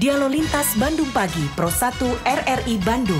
Dialog Lintas Bandung Pagi, Pro 1 RRI Bandung.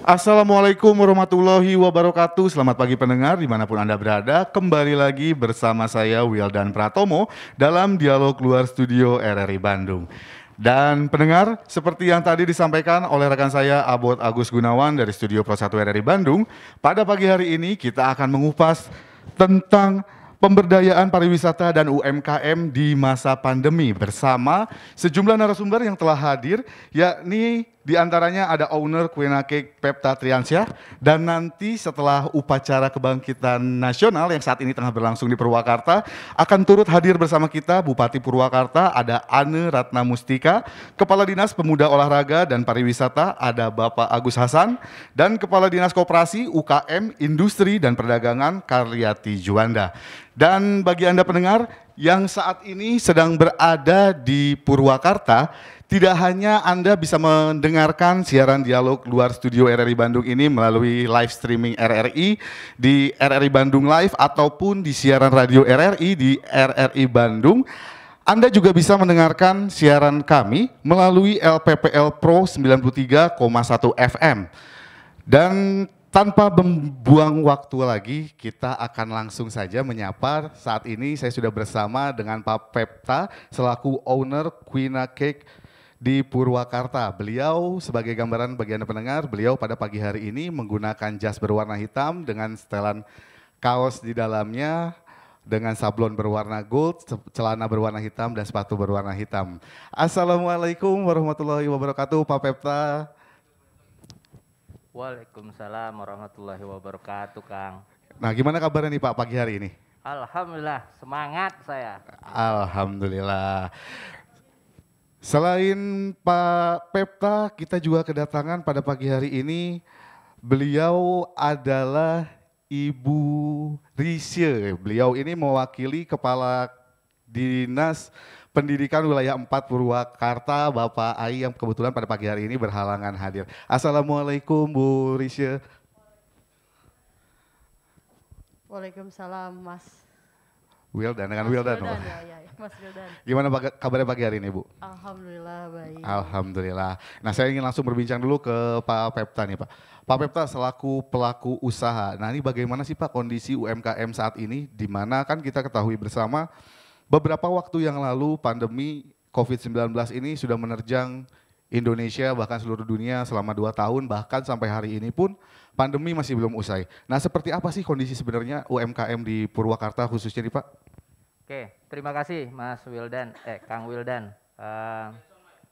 Assalamualaikum warahmatullahi wabarakatuh. Selamat pagi pendengar dimanapun Anda berada. Kembali lagi bersama saya Wildan Pratomo dalam Dialog Luar Studio RRI Bandung. Dan pendengar, seperti yang tadi disampaikan oleh rekan saya Abot Agus Gunawan dari Studio Pro 1 RRI Bandung, pada pagi hari ini kita akan mengupas tentang pemberdayaan pariwisata dan UMKM di masa pandemi bersama sejumlah narasumber yang telah hadir, yakni diantaranya ada owner Quina Cake Pepta Triansyah, dan nanti setelah upacara kebangkitan nasional yang saat ini tengah berlangsung di Purwakarta akan turut hadir bersama kita Bupati Purwakarta ada Ane Ratna Mustika, Kepala Dinas Pemuda Olahraga dan Pariwisata ada Bapak Agus Hasan, dan Kepala Dinas Koperasi UKM Industri dan Perdagangan Karyati Juanda. Dan bagi Anda pendengar yang saat ini sedang berada di Purwakarta, tidak hanya Anda bisa mendengarkan siaran dialog luar studio RRI Bandung ini melalui live streaming RRI di RRI Bandung Live ataupun di siaran radio RRI di RRI Bandung. Anda juga bisa mendengarkan siaran kami melalui LPPL Pro 93,1 FM. Dan tanpa membuang waktu lagi, kita akan langsung saja menyapa. Saat ini saya sudah bersama dengan Pak Pepta selaku owner Quina Cake di Purwakarta. Beliau sebagai gambaran bagi Anda pendengar, beliau pada pagi hari ini menggunakan jas berwarna hitam dengan setelan kaos di dalamnya dengan sablon berwarna gold, celana berwarna hitam dan sepatu berwarna hitam. Assalamualaikum warahmatullahi wabarakatuh, Pak Pepta. Waalaikumsalam warahmatullahi wabarakatuh, Kang. Nah, gimana kabarnya nih Pak pagi hari ini? Alhamdulillah, semangat saya. Alhamdulillah. Selain Pak Pepta, kita juga kedatangan pada pagi hari ini, beliau adalah Ibu Risye. Beliau ini mewakili Kepala Dinas Pendidikan Wilayah 4 Purwakarta, Bapak Ai, yang kebetulan pada pagi hari ini berhalangan hadir. Assalamualaikum Bu Risye. Waalaikumsalam Mas. Wildan, dengan Wildan. Ya, Mas Wildan. Gimana kabarnya pagi hari ini Bu? Alhamdulillah baik. Alhamdulillah. Nah, saya ingin langsung berbincang dulu ke Pak Pepta nih Pak. Pak Pepta selaku pelaku usaha, nah ini bagaimana sih Pak kondisi UMKM saat ini, di mana kan kita ketahui bersama beberapa waktu yang lalu pandemi COVID-19 ini sudah menerjang Indonesia bahkan seluruh dunia selama 2 tahun, bahkan sampai hari ini pun pandemi masih belum usai. Nah, seperti apa sih kondisi sebenarnya UMKM di Purwakarta khususnya nih Pak? Oke, terima kasih Mas Wildan, Kang Wildan.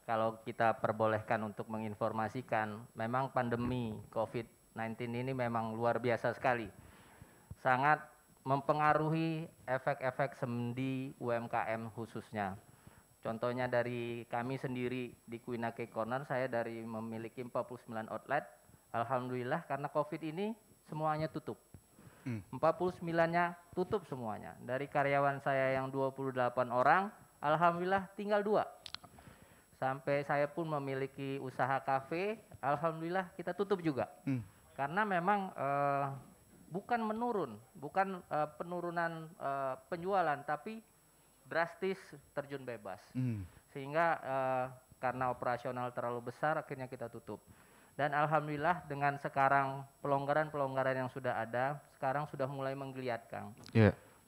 Kalau kita perbolehkan untuk menginformasikan, memang pandemi COVID-19 ini memang luar biasa sekali. Sangat mempengaruhi efek-efek sendi UMKM khususnya. Contohnya dari kami sendiri di Quina Cake Corner, saya dari memiliki 49 outlet. Alhamdulillah karena COVID ini semuanya tutup. 49-nya tutup semuanya. Dari karyawan saya yang 28 orang, alhamdulillah tinggal 2. Sampai saya pun memiliki usaha kafe, alhamdulillah kita tutup juga. Karena memang bukan menurun, bukan penurunan penjualan, tapi drastis terjun bebas. Sehingga karena operasional terlalu besar, akhirnya kita tutup. Dan alhamdulillah dengan sekarang pelonggaran-pelonggaran yang sudah ada, sekarang sudah mulai menggeliat, Kang.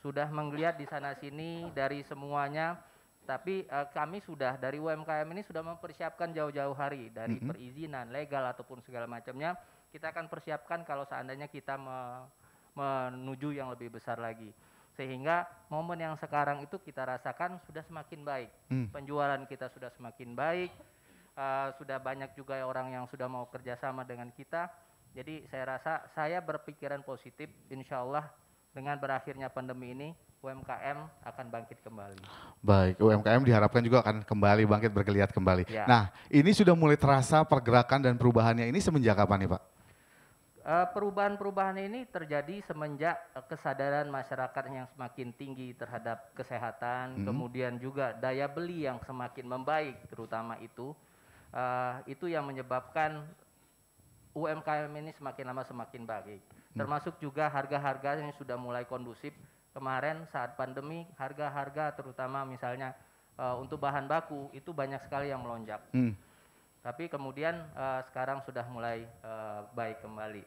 Sudah menggeliat di sana-sini dari semuanya, tapi kami sudah dari UMKM ini sudah mempersiapkan jauh-jauh hari, dari perizinan legal ataupun segala macamnya. Kita akan persiapkan kalau seandainya kita menuju yang lebih besar lagi. Sehingga momen yang sekarang itu kita rasakan sudah semakin baik. Penjualan kita sudah semakin baik, sudah banyak juga orang yang sudah mau kerjasama dengan kita. Jadi saya rasa saya berpikiran positif, insya Allah dengan berakhirnya pandemi ini UMKM akan bangkit kembali. Baik, UMKM diharapkan juga akan kembali bangkit bergeliat kembali. Ya. Nah, ini sudah mulai terasa pergerakan dan perubahannya ini semenjak kapan nih Pak? Perubahan-perubahan ini terjadi semenjak kesadaran masyarakat yang semakin tinggi terhadap kesehatan, kemudian juga daya beli yang semakin membaik, terutama itu yang menyebabkan UMKM ini semakin lama semakin baik. Termasuk juga harga-harga yang sudah mulai kondusif kemarin saat pandemi harga-harga terutama misalnya untuk bahan baku itu banyak sekali yang melonjak. Tapi kemudian sekarang sudah mulai baik kembali.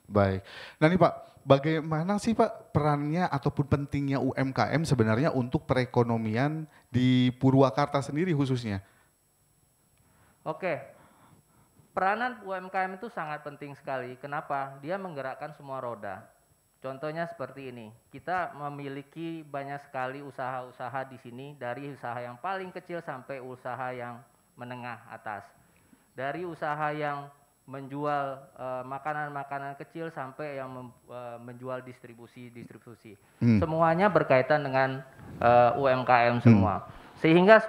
Baik. Nah nih Pak, bagaimana sih Pak perannya ataupun pentingnya UMKM sebenarnya untuk perekonomian di Purwakarta sendiri khususnya? Oke, peranan UMKM itu sangat penting sekali. Kenapa? Dia menggerakkan semua roda. Contohnya seperti ini, kita memiliki banyak sekali usaha-usaha di sini, dari usaha yang paling kecil sampai usaha yang menengah atas. Dari usaha yang menjual makanan-makanan kecil sampai yang menjual distribusi. Semuanya berkaitan dengan UMKM semua. Sehingga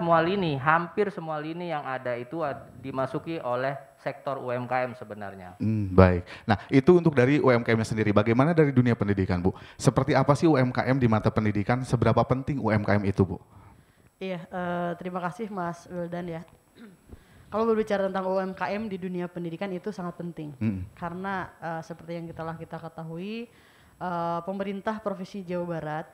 hampir semua lini yang ada itu dimasuki oleh sektor UMKM sebenarnya. Baik. Nah itu untuk dari UMKM sendiri. Bagaimana dari dunia pendidikan Bu? Seperti apa sih UMKM di mata pendidikan? Seberapa penting UMKM itu Bu? Iya, terima kasih Mas Wildan ya. Kalau berbicara tentang UMKM di dunia pendidikan itu sangat penting. Karena seperti yang kita ketahui, pemerintah Provinsi Jawa Barat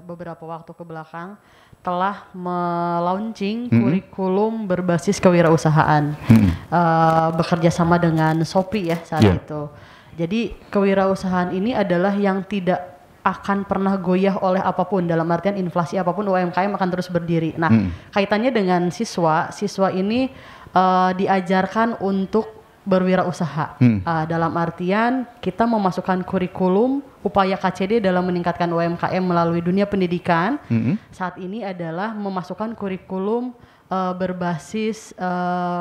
beberapa waktu ke belakang telah melaunching kurikulum berbasis kewirausahaan, bekerja sama dengan Shopee ya saat itu. Jadi kewirausahaan ini adalah yang tidak akan pernah goyah oleh apapun, dalam artian inflasi apapun UMKM akan terus berdiri. Nah, kaitannya dengan siswa ini diajarkan untuk berwirausaha. Dalam artian kita memasukkan kurikulum upaya KCD dalam meningkatkan UMKM melalui dunia pendidikan. Saat ini adalah memasukkan kurikulum berbasis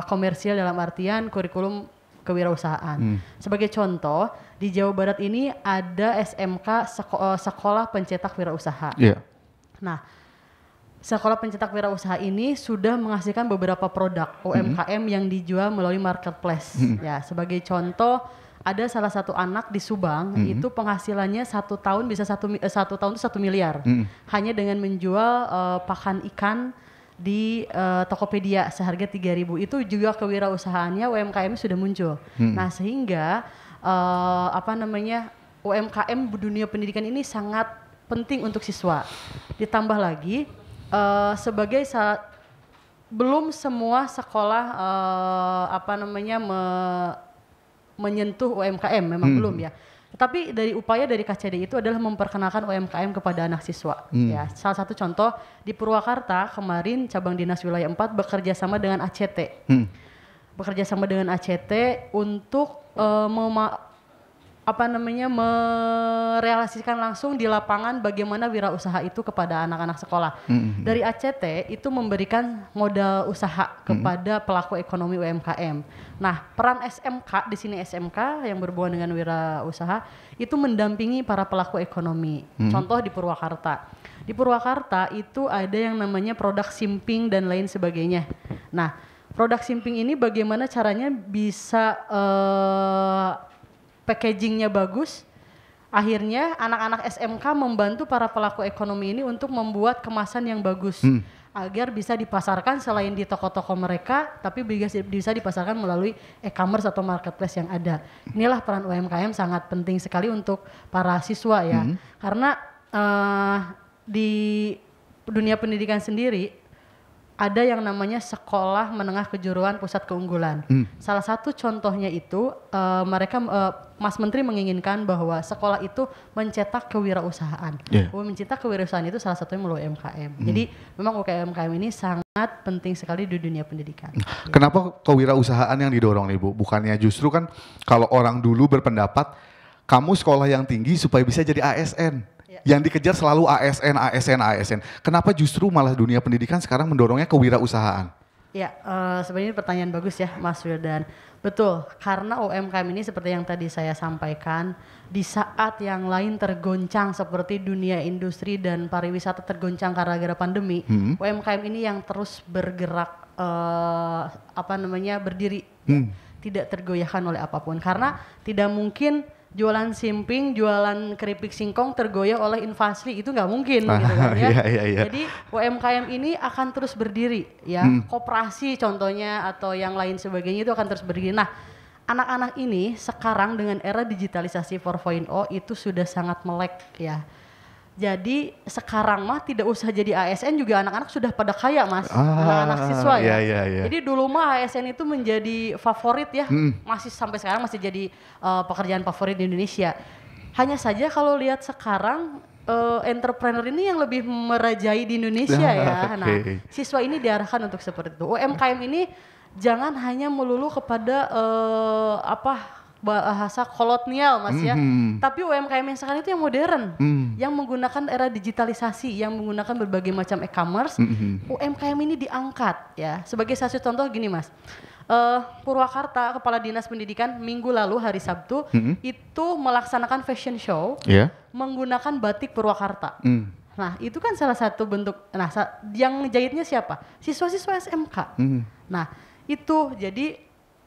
komersial, dalam artian kurikulum kewirausahaan. Sebagai contoh, di Jawa Barat ini ada SMK Sekolah Pencetak Wirausaha. Nah, Sekolah Pencetak Wirausaha ini sudah menghasilkan beberapa produk UMKM yang dijual melalui marketplace. Ya, sebagai contoh, ada salah satu anak di Subang itu penghasilannya 1 tahun bisa 1 tahun itu 1 miliar. Hanya dengan menjual pakan ikan di Tokopedia seharga 3.000. Itu juga kewirausahaannya UMKM sudah muncul. Nah, sehingga UMKM dunia pendidikan ini sangat penting untuk siswa. Ditambah lagi belum semua sekolah menyentuh UMKM, memang belum ya. Tapi dari upaya dari KCD itu adalah memperkenalkan UMKM kepada anak siswa. Ya, salah satu contoh di Purwakarta kemarin cabang dinas wilayah 4 bekerja sama dengan ACT. Bekerja sama dengan ACT untuk merealisasikan langsung di lapangan bagaimana wirausaha itu kepada anak-anak sekolah. Dari ACT itu memberikan modal usaha kepada pelaku ekonomi UMKM. Nah, peran SMK di sini, SMK yang berhubungan dengan wirausaha itu mendampingi para pelaku ekonomi. Contoh di Purwakarta. Di Purwakarta itu ada yang namanya produk simping dan lain sebagainya. Nah, produk simping ini bagaimana caranya bisa packagingnya bagus. Akhirnya anak-anak SMK membantu para pelaku ekonomi ini untuk membuat kemasan yang bagus agar bisa dipasarkan selain di toko-toko mereka, tapi bisa dipasarkan melalui e-commerce atau marketplace yang ada. Inilah peran UMKM sangat penting sekali untuk para siswa ya, karena di dunia pendidikan sendiri ada yang namanya sekolah menengah kejuruan pusat keunggulan. Salah satu contohnya itu Mas Menteri menginginkan bahwa sekolah itu mencetak kewirausahaan. Mencetak kewirausahaan itu salah satunya melalui UMKM. Jadi memang UMKM ini sangat penting sekali di dunia pendidikan. Kenapa kewirausahaan yang didorong nih Bu? Bukannya justru kan kalau orang dulu berpendapat kamu sekolah yang tinggi supaya bisa jadi ASN. Yang dikejar selalu ASN. Kenapa justru malah dunia pendidikan sekarang mendorongnya kewirausahaan? Ya, sebenarnya pertanyaan bagus ya Mas Wildan. Betul, karena UMKM ini seperti yang tadi saya sampaikan, di saat yang lain tergoncang seperti dunia industri dan pariwisata tergoncang gara-gara pandemi, UMKM ini yang terus bergerak berdiri, tidak tergoyahkan oleh apapun. Karena tidak mungkin jualan simping, jualan keripik singkong tergoyah oleh inflasi, itu nggak mungkin gitu kan ya. Jadi UMKM ini akan terus berdiri ya, koperasi contohnya atau yang lain sebagainya itu akan terus berdiri. Nah, anak-anak ini sekarang dengan era digitalisasi 4.0 itu sudah sangat melek ya. Jadi sekarang mah tidak usah jadi ASN juga anak-anak sudah pada kaya Mas, anak-anak siswa ya. Jadi dulu mah ASN itu menjadi favorit ya, masih sampai sekarang masih jadi pekerjaan favorit di Indonesia. Hanya saja kalau lihat sekarang entrepreneur ini yang lebih merajai di Indonesia ya. Nah, siswa ini diarahkan untuk seperti itu. UMKM ini jangan hanya melulu kepada bahasa kolonial Mas ya, tapi UMKM yang sekarang itu yang modern, yang menggunakan era digitalisasi, yang menggunakan berbagai macam e-commerce, UMKM ini diangkat ya. Sebagai satu contoh gini Mas, Purwakarta Kepala Dinas Pendidikan minggu lalu hari Sabtu itu melaksanakan fashion show menggunakan batik Purwakarta. Nah itu kan salah satu bentuk, yang ngejahitnya siapa? Siswa-siswa SMK. Nah itu jadi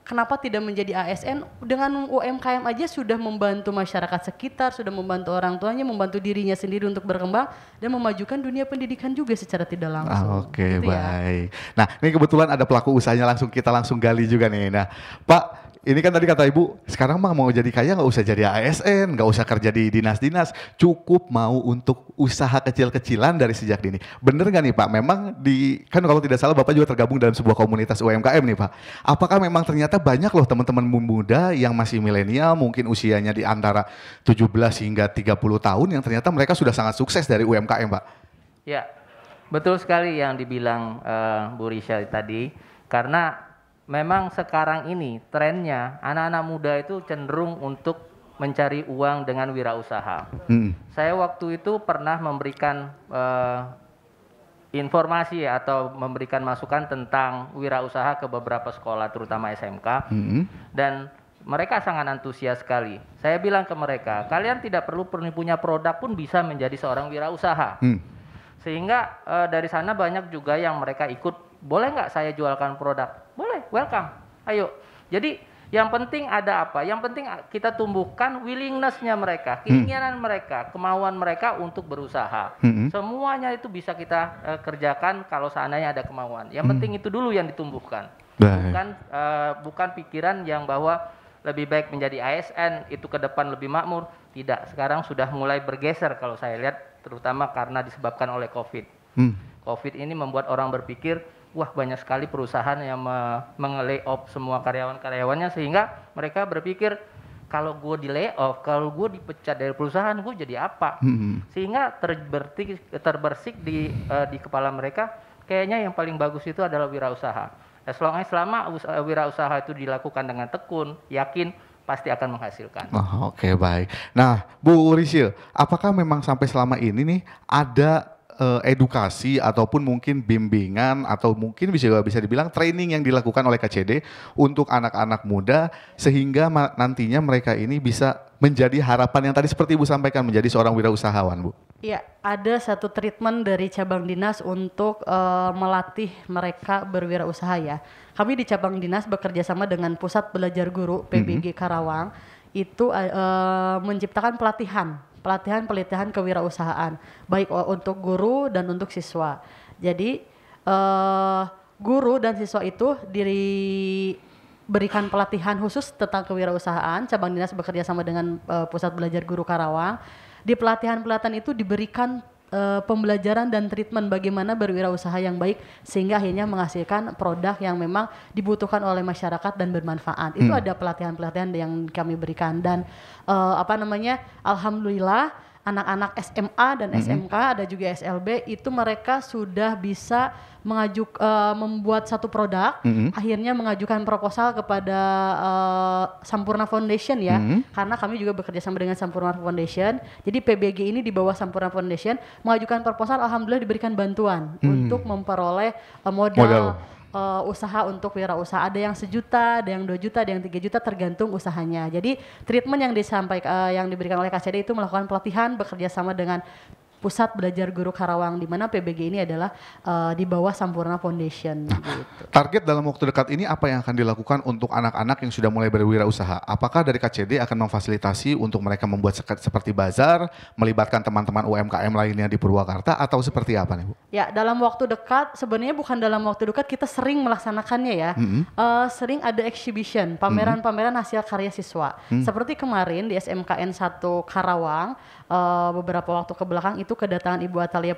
kenapa tidak menjadi ASN, dengan UMKM aja sudah membantu masyarakat sekitar, sudah membantu orang tuanya, membantu dirinya sendiri untuk berkembang dan memajukan dunia pendidikan juga secara tidak langsung. Oke, gitu baik. Ya. Nah ini kebetulan ada pelaku usahanya, kita langsung gali juga nih. Nah Pak, ini kan tadi kata Ibu, sekarang mah mau jadi kaya nggak usah jadi ASN, nggak usah kerja di dinas-dinas, cukup mau untuk usaha kecil-kecilan dari sejak dini. Bener nggak nih Pak? Memang kan kalau tidak salah Bapak juga tergabung dalam sebuah komunitas UMKM nih Pak. Apakah memang ternyata banyak loh teman-teman muda yang masih milenial, mungkin usianya di antara 17 hingga 30 tahun yang ternyata mereka sudah sangat sukses dari UMKM Pak? Ya, betul sekali yang dibilang Bu Risha tadi, karena memang sekarang ini trennya anak-anak muda itu cenderung untuk mencari uang dengan wirausaha. Saya waktu itu pernah memberikan informasi atau memberikan masukan tentang wirausaha ke beberapa sekolah terutama SMK dan mereka sangat antusias sekali. Saya bilang ke mereka, kalian tidak perlu punya produk pun bisa menjadi seorang wirausaha. Sehingga dari sana banyak juga yang mereka ikut, boleh nggak saya jualkan produk? Boleh, welcome, ayo. Jadi yang penting ada apa? Yang penting kita tumbuhkan willingness-nya mereka, keinginan mereka, kemauan mereka untuk berusaha. Semuanya itu bisa kita kerjakan kalau seandainya ada kemauan. Yang penting itu dulu yang ditumbuhkan. Bukan pikiran yang bahwa lebih baik menjadi ASN itu ke depan lebih makmur. Tidak, sekarang sudah mulai bergeser kalau saya lihat, terutama karena disebabkan oleh COVID. COVID ini membuat orang berpikir, wah banyak sekali perusahaan yang menge-lay off semua karyawan-karyawannya, sehingga mereka berpikir kalau gue di lay off, kalau gue dipecat dari perusahaan, gue jadi apa? Sehingga terbersih di kepala mereka, kayaknya yang paling bagus itu adalah wirausaha. Selama wirausaha itu dilakukan dengan tekun, yakin, pasti akan menghasilkan. Oke, baik. Nah Bu Risha, apakah memang sampai selama ini nih ada edukasi ataupun mungkin bimbingan atau mungkin bisa dibilang training yang dilakukan oleh KCD untuk anak-anak muda sehingga nantinya mereka ini bisa menjadi harapan yang tadi seperti Ibu sampaikan, menjadi seorang wirausahawan Bu? Iya, ada satu treatment dari cabang dinas untuk melatih mereka berwirausaha ya. Kami di cabang dinas bekerja sama dengan Pusat Belajar Guru PBG Karawang itu menciptakan pelatihan kewirausahaan baik untuk guru dan untuk siswa. Jadi guru dan siswa itu diberikan pelatihan khusus tentang kewirausahaan. Cabang dinas bekerja sama dengan Pusat Belajar Guru Karawang. Di pelatihan itu diberikan pembelajaran dan treatment bagaimana berwirausaha yang baik sehingga akhirnya menghasilkan produk yang memang dibutuhkan oleh masyarakat dan bermanfaat. Itu ada pelatihan-pelatihan yang kami berikan dan alhamdulillah anak-anak SMA dan SMK ada juga SLB itu mereka sudah bisa membuat satu produk, akhirnya mengajukan proposal kepada Sampurna Foundation ya, karena kami juga bekerja sama dengan Sampurna Foundation. Jadi PBG ini di bawah Sampurna Foundation mengajukan proposal, alhamdulillah diberikan bantuan untuk memperoleh modal usaha untuk wirausaha. Ada yang 1 juta, ada yang 2 juta, ada yang 3 juta tergantung usahanya. Jadi treatment yang diberikan oleh KCD itu melakukan pelatihan bekerja sama dengan Pusat Belajar Guru Karawang, di mana PBG ini adalah di bawah Sampurna Foundation. Gitu. Target dalam waktu dekat ini apa yang akan dilakukan untuk anak-anak yang sudah mulai berwirausaha? Apakah dari KCD akan memfasilitasi untuk mereka membuat seperti bazar, melibatkan teman-teman UMKM lainnya di Purwakarta, atau seperti apa nih Bu? Ya, dalam waktu dekat, sebenarnya bukan dalam waktu dekat, kita sering melaksanakannya ya. Sering ada exhibition, pameran-pameran hasil karya siswa. Seperti kemarin di SMKN 1 Karawang, beberapa waktu ke belakang itu termasuk kedatangan Ibu Atalia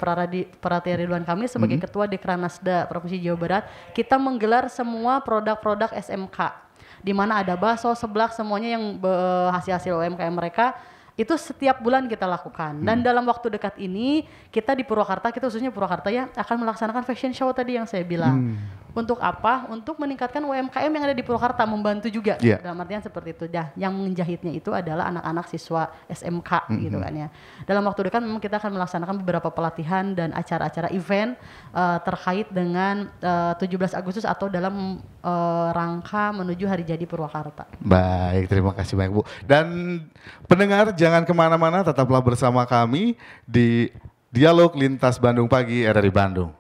Pratia Ridwan Kamil sebagai Ketua Dekranasda Provinsi Jawa Barat, kita menggelar semua produk-produk SMK, di mana ada bakso, seblak, semuanya yang hasil-hasil UMKM mereka, itu setiap bulan kita lakukan. Dan dalam waktu dekat ini kita di Purwakarta, kita khususnya Purwakarta ya, akan melaksanakan fashion show tadi yang saya bilang. Untuk apa? Untuk meningkatkan UMKM yang ada di Purwakarta, membantu juga. Dalam artian seperti itu. Yang menjahitnya itu adalah anak-anak siswa SMK gitu kan ya. Dalam waktu dekat memang kita akan melaksanakan beberapa pelatihan dan acara-acara event terkait dengan 17 Agustus atau dalam rangka menuju Hari Jadi Purwakarta. Baik, terima kasih banyak Bu. Dan pendengar jangan kemana-mana, tetaplah bersama kami di Dialog Lintas Bandung Pagi RRI Bandung.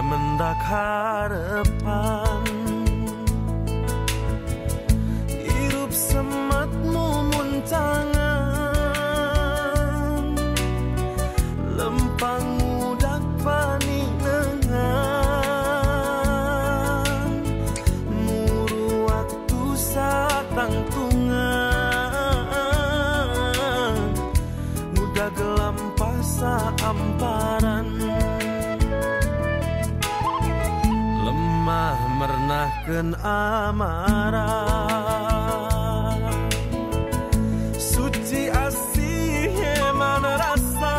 mendak harapan, hirup sematmu muncangan, lempang mudak paninengan, muru waktu satang tungan, mudah gelampah saamparan. Mernahkeun amarah, suci asih mana rasa,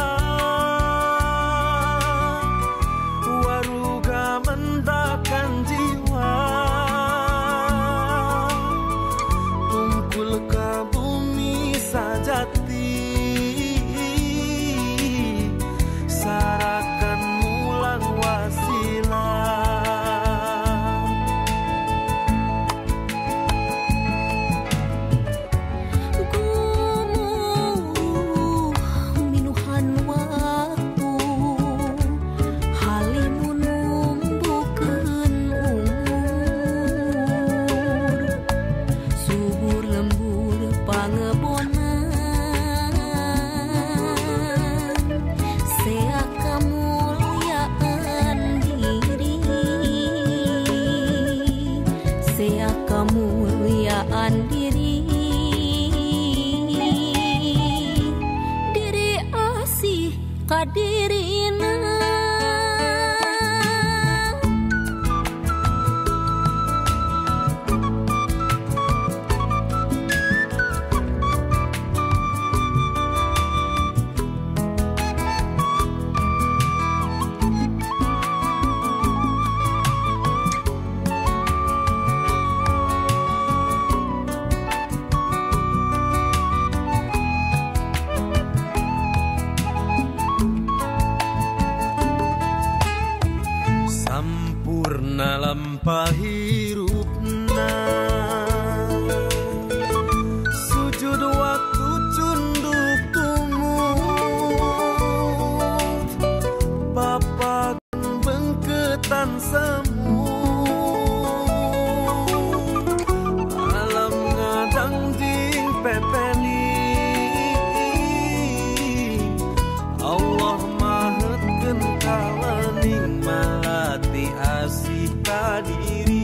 waruga mendakan jiwa, tungkul ka bumi sajati, sarakan mulang wasilah. Kemuliaan diri asih kadirina. Sampurna lampah hirupna, sujud waktu cunduk tumut, papakan bengketan semut, alam ngadang ding pepeni, Allah mahetkeun kalaning malati asih kadiri.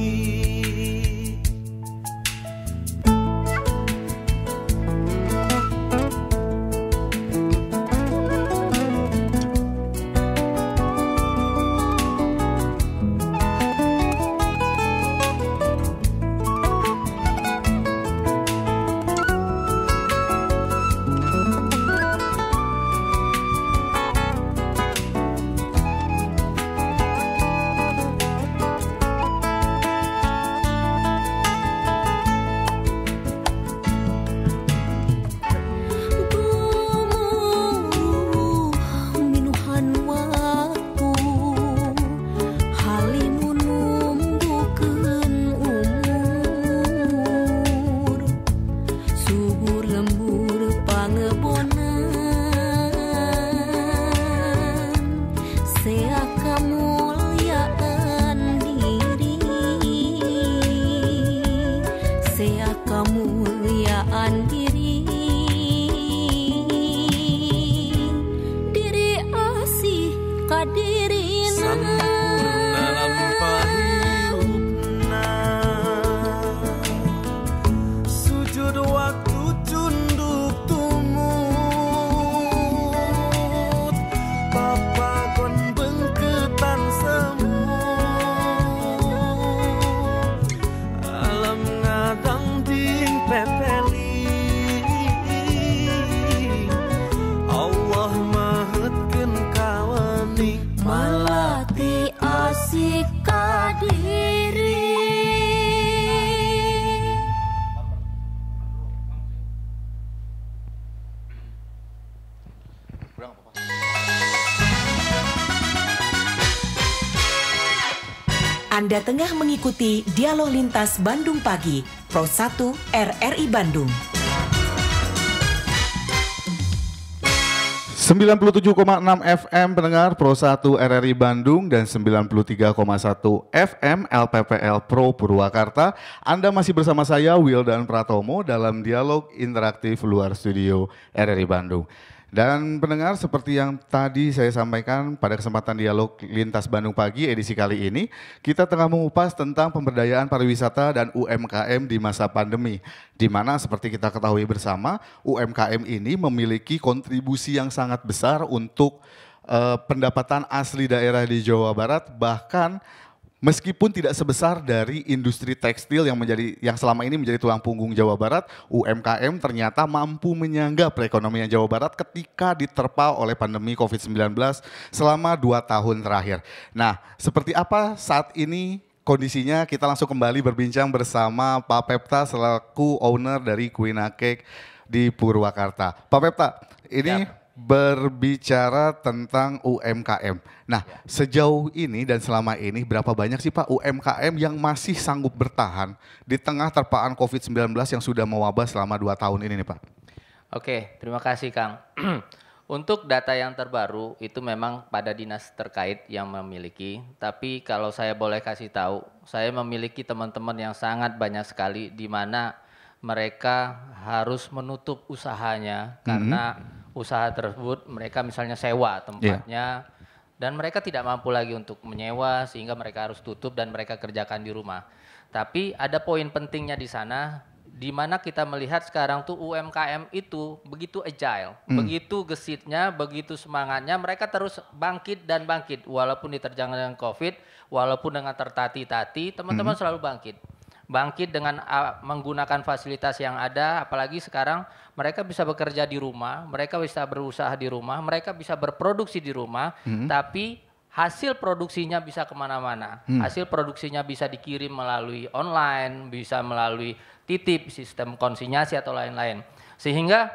Anda tengah mengikuti Dialog Lintas Bandung Pagi, Pro 1 RRI Bandung. 97,6 FM pendengar Pro 1 RRI Bandung dan 93,1 FM LPPL Pro Purwakarta. Anda masih bersama saya Wildan Pratomo dalam dialog interaktif luar studio RRI Bandung. Dan pendengar, seperti yang tadi saya sampaikan pada kesempatan dialog Lintas Bandung Pagi edisi kali ini, kita tengah mengupas tentang pemberdayaan pariwisata dan UMKM di masa pandemi. Di mana seperti kita ketahui bersama, UMKM ini memiliki kontribusi yang sangat besar untuk pendapatan asli daerah di Jawa Barat, bahkan meskipun tidak sebesar dari industri tekstil yang selama ini menjadi tulang punggung Jawa Barat, UMKM ternyata mampu menyangga perekonomian Jawa Barat ketika diterpa oleh pandemi COVID-19 selama 2 tahun terakhir. Nah, seperti apa saat ini kondisinya? Kita langsung kembali berbincang bersama Pak Pepta selaku owner dari Quina Cake di Purwakarta. Pak Pepta, ini berbicara tentang UMKM. Nah, sejauh ini dan selama ini berapa banyak sih Pak UMKM yang masih sanggup bertahan di tengah terpaan COVID-19 yang sudah mewabah selama 2 tahun ini nih Pak? Oke, terima kasih Kang. Untuk data yang terbaru itu memang pada dinas terkait yang memiliki, tapi kalau saya boleh kasih tahu, saya memiliki teman-teman yang sangat banyak sekali di mana mereka harus menutup usahanya karena usaha tersebut mereka misalnya sewa tempatnya dan mereka tidak mampu lagi untuk menyewa sehingga mereka harus tutup dan mereka kerjakan di rumah. Tapi ada poin pentingnya di sana di mana kita melihat sekarang tuh UMKM itu begitu agile, begitu gesitnya, begitu semangatnya, mereka terus bangkit dan bangkit walaupun diterjang dengan Covid, walaupun dengan tertati-tati, teman-teman selalu bangkit. Bangkit dengan menggunakan fasilitas yang ada, apalagi sekarang mereka bisa bekerja di rumah, mereka bisa berusaha di rumah, mereka bisa berproduksi di rumah, tapi hasil produksinya bisa kemana-mana. Hasil produksinya bisa dikirim melalui online, bisa melalui titip, sistem konsinyasi atau lain-lain. Sehingga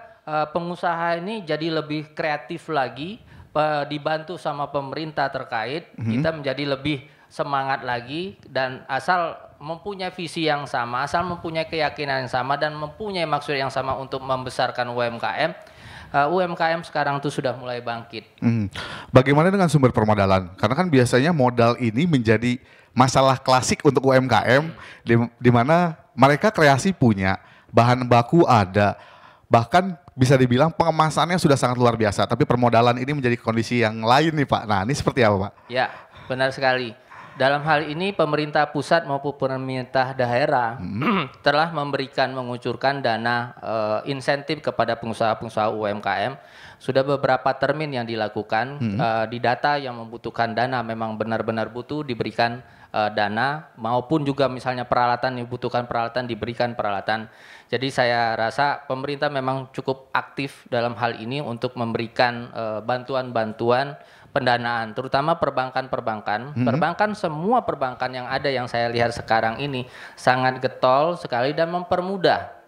pengusaha ini jadi lebih kreatif lagi, dibantu sama pemerintah terkait, kita menjadi lebih semangat lagi dan asal mempunyai visi yang sama, asal mempunyai keyakinan yang sama dan mempunyai maksud yang sama untuk membesarkan UMKM, UMKM sekarang tuh sudah mulai bangkit. Bagaimana dengan sumber permodalan? Karena kan biasanya modal ini menjadi masalah klasik untuk UMKM di mana mereka kreasi punya, bahan baku ada, bahkan bisa dibilang pengemasannya sudah sangat luar biasa, tapi permodalan ini menjadi kondisi yang lain nih Pak. Nah, ini seperti apa Pak? Ya, benar sekali. Dalam hal ini pemerintah pusat maupun pemerintah daerah telah mengucurkan dana insentif kepada pengusaha-pengusaha UMKM. Sudah beberapa termin yang dilakukan, di data yang membutuhkan dana memang benar-benar butuh diberikan dana, maupun juga misalnya peralatan yang dibutuhkan peralatan diberikan peralatan. Jadi saya rasa pemerintah memang cukup aktif dalam hal ini untuk memberikan bantuan-bantuan pendanaan, terutama perbankan-perbankan. Perbankan, semua perbankan yang ada yang saya lihat sekarang ini sangat getol sekali dan mempermudah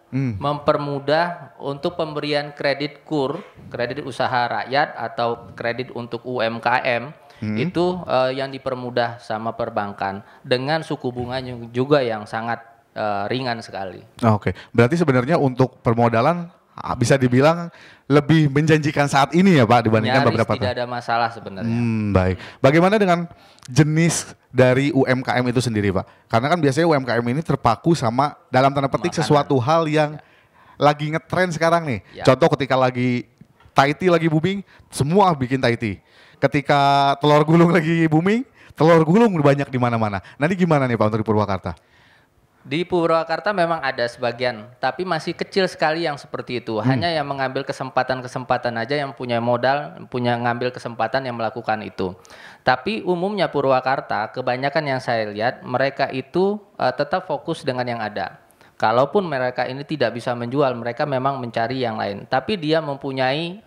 untuk pemberian kredit KUR, kredit usaha rakyat atau kredit untuk UMKM, itu yang dipermudah sama perbankan dengan suku bunga juga yang sangat ringan sekali. Oke, berarti sebenarnya untuk permodalan bisa dibilang lebih menjanjikan saat ini ya Pak dibandingkan beberapa tahun. Tidak ada masalah sebenarnya. Baik. Bagaimana dengan jenis dari UMKM itu sendiri Pak? Karena kan biasanya UMKM ini terpaku sama dalam tanda petik sesuatu hal yang lagi ngetren sekarang nih. Contoh ketika lagi Thai tea lagi booming, semua bikin Thai tea. Ketika telur gulung lagi booming, telur gulung banyak di mana-mana. Nanti gimana nih Pak untuk di Purwakarta? Di Purwakarta memang ada sebagian, tapi masih kecil sekali yang seperti itu. Hanya yang mengambil kesempatan-kesempatan aja, yang punya modal, punya ngambil kesempatan yang melakukan itu. Tapi umumnya Purwakarta, kebanyakan yang saya lihat, mereka itu tetap fokus dengan yang ada. Kalaupun mereka ini tidak bisa menjual, mereka memang mencari yang lain. Tapi dia mempunyai,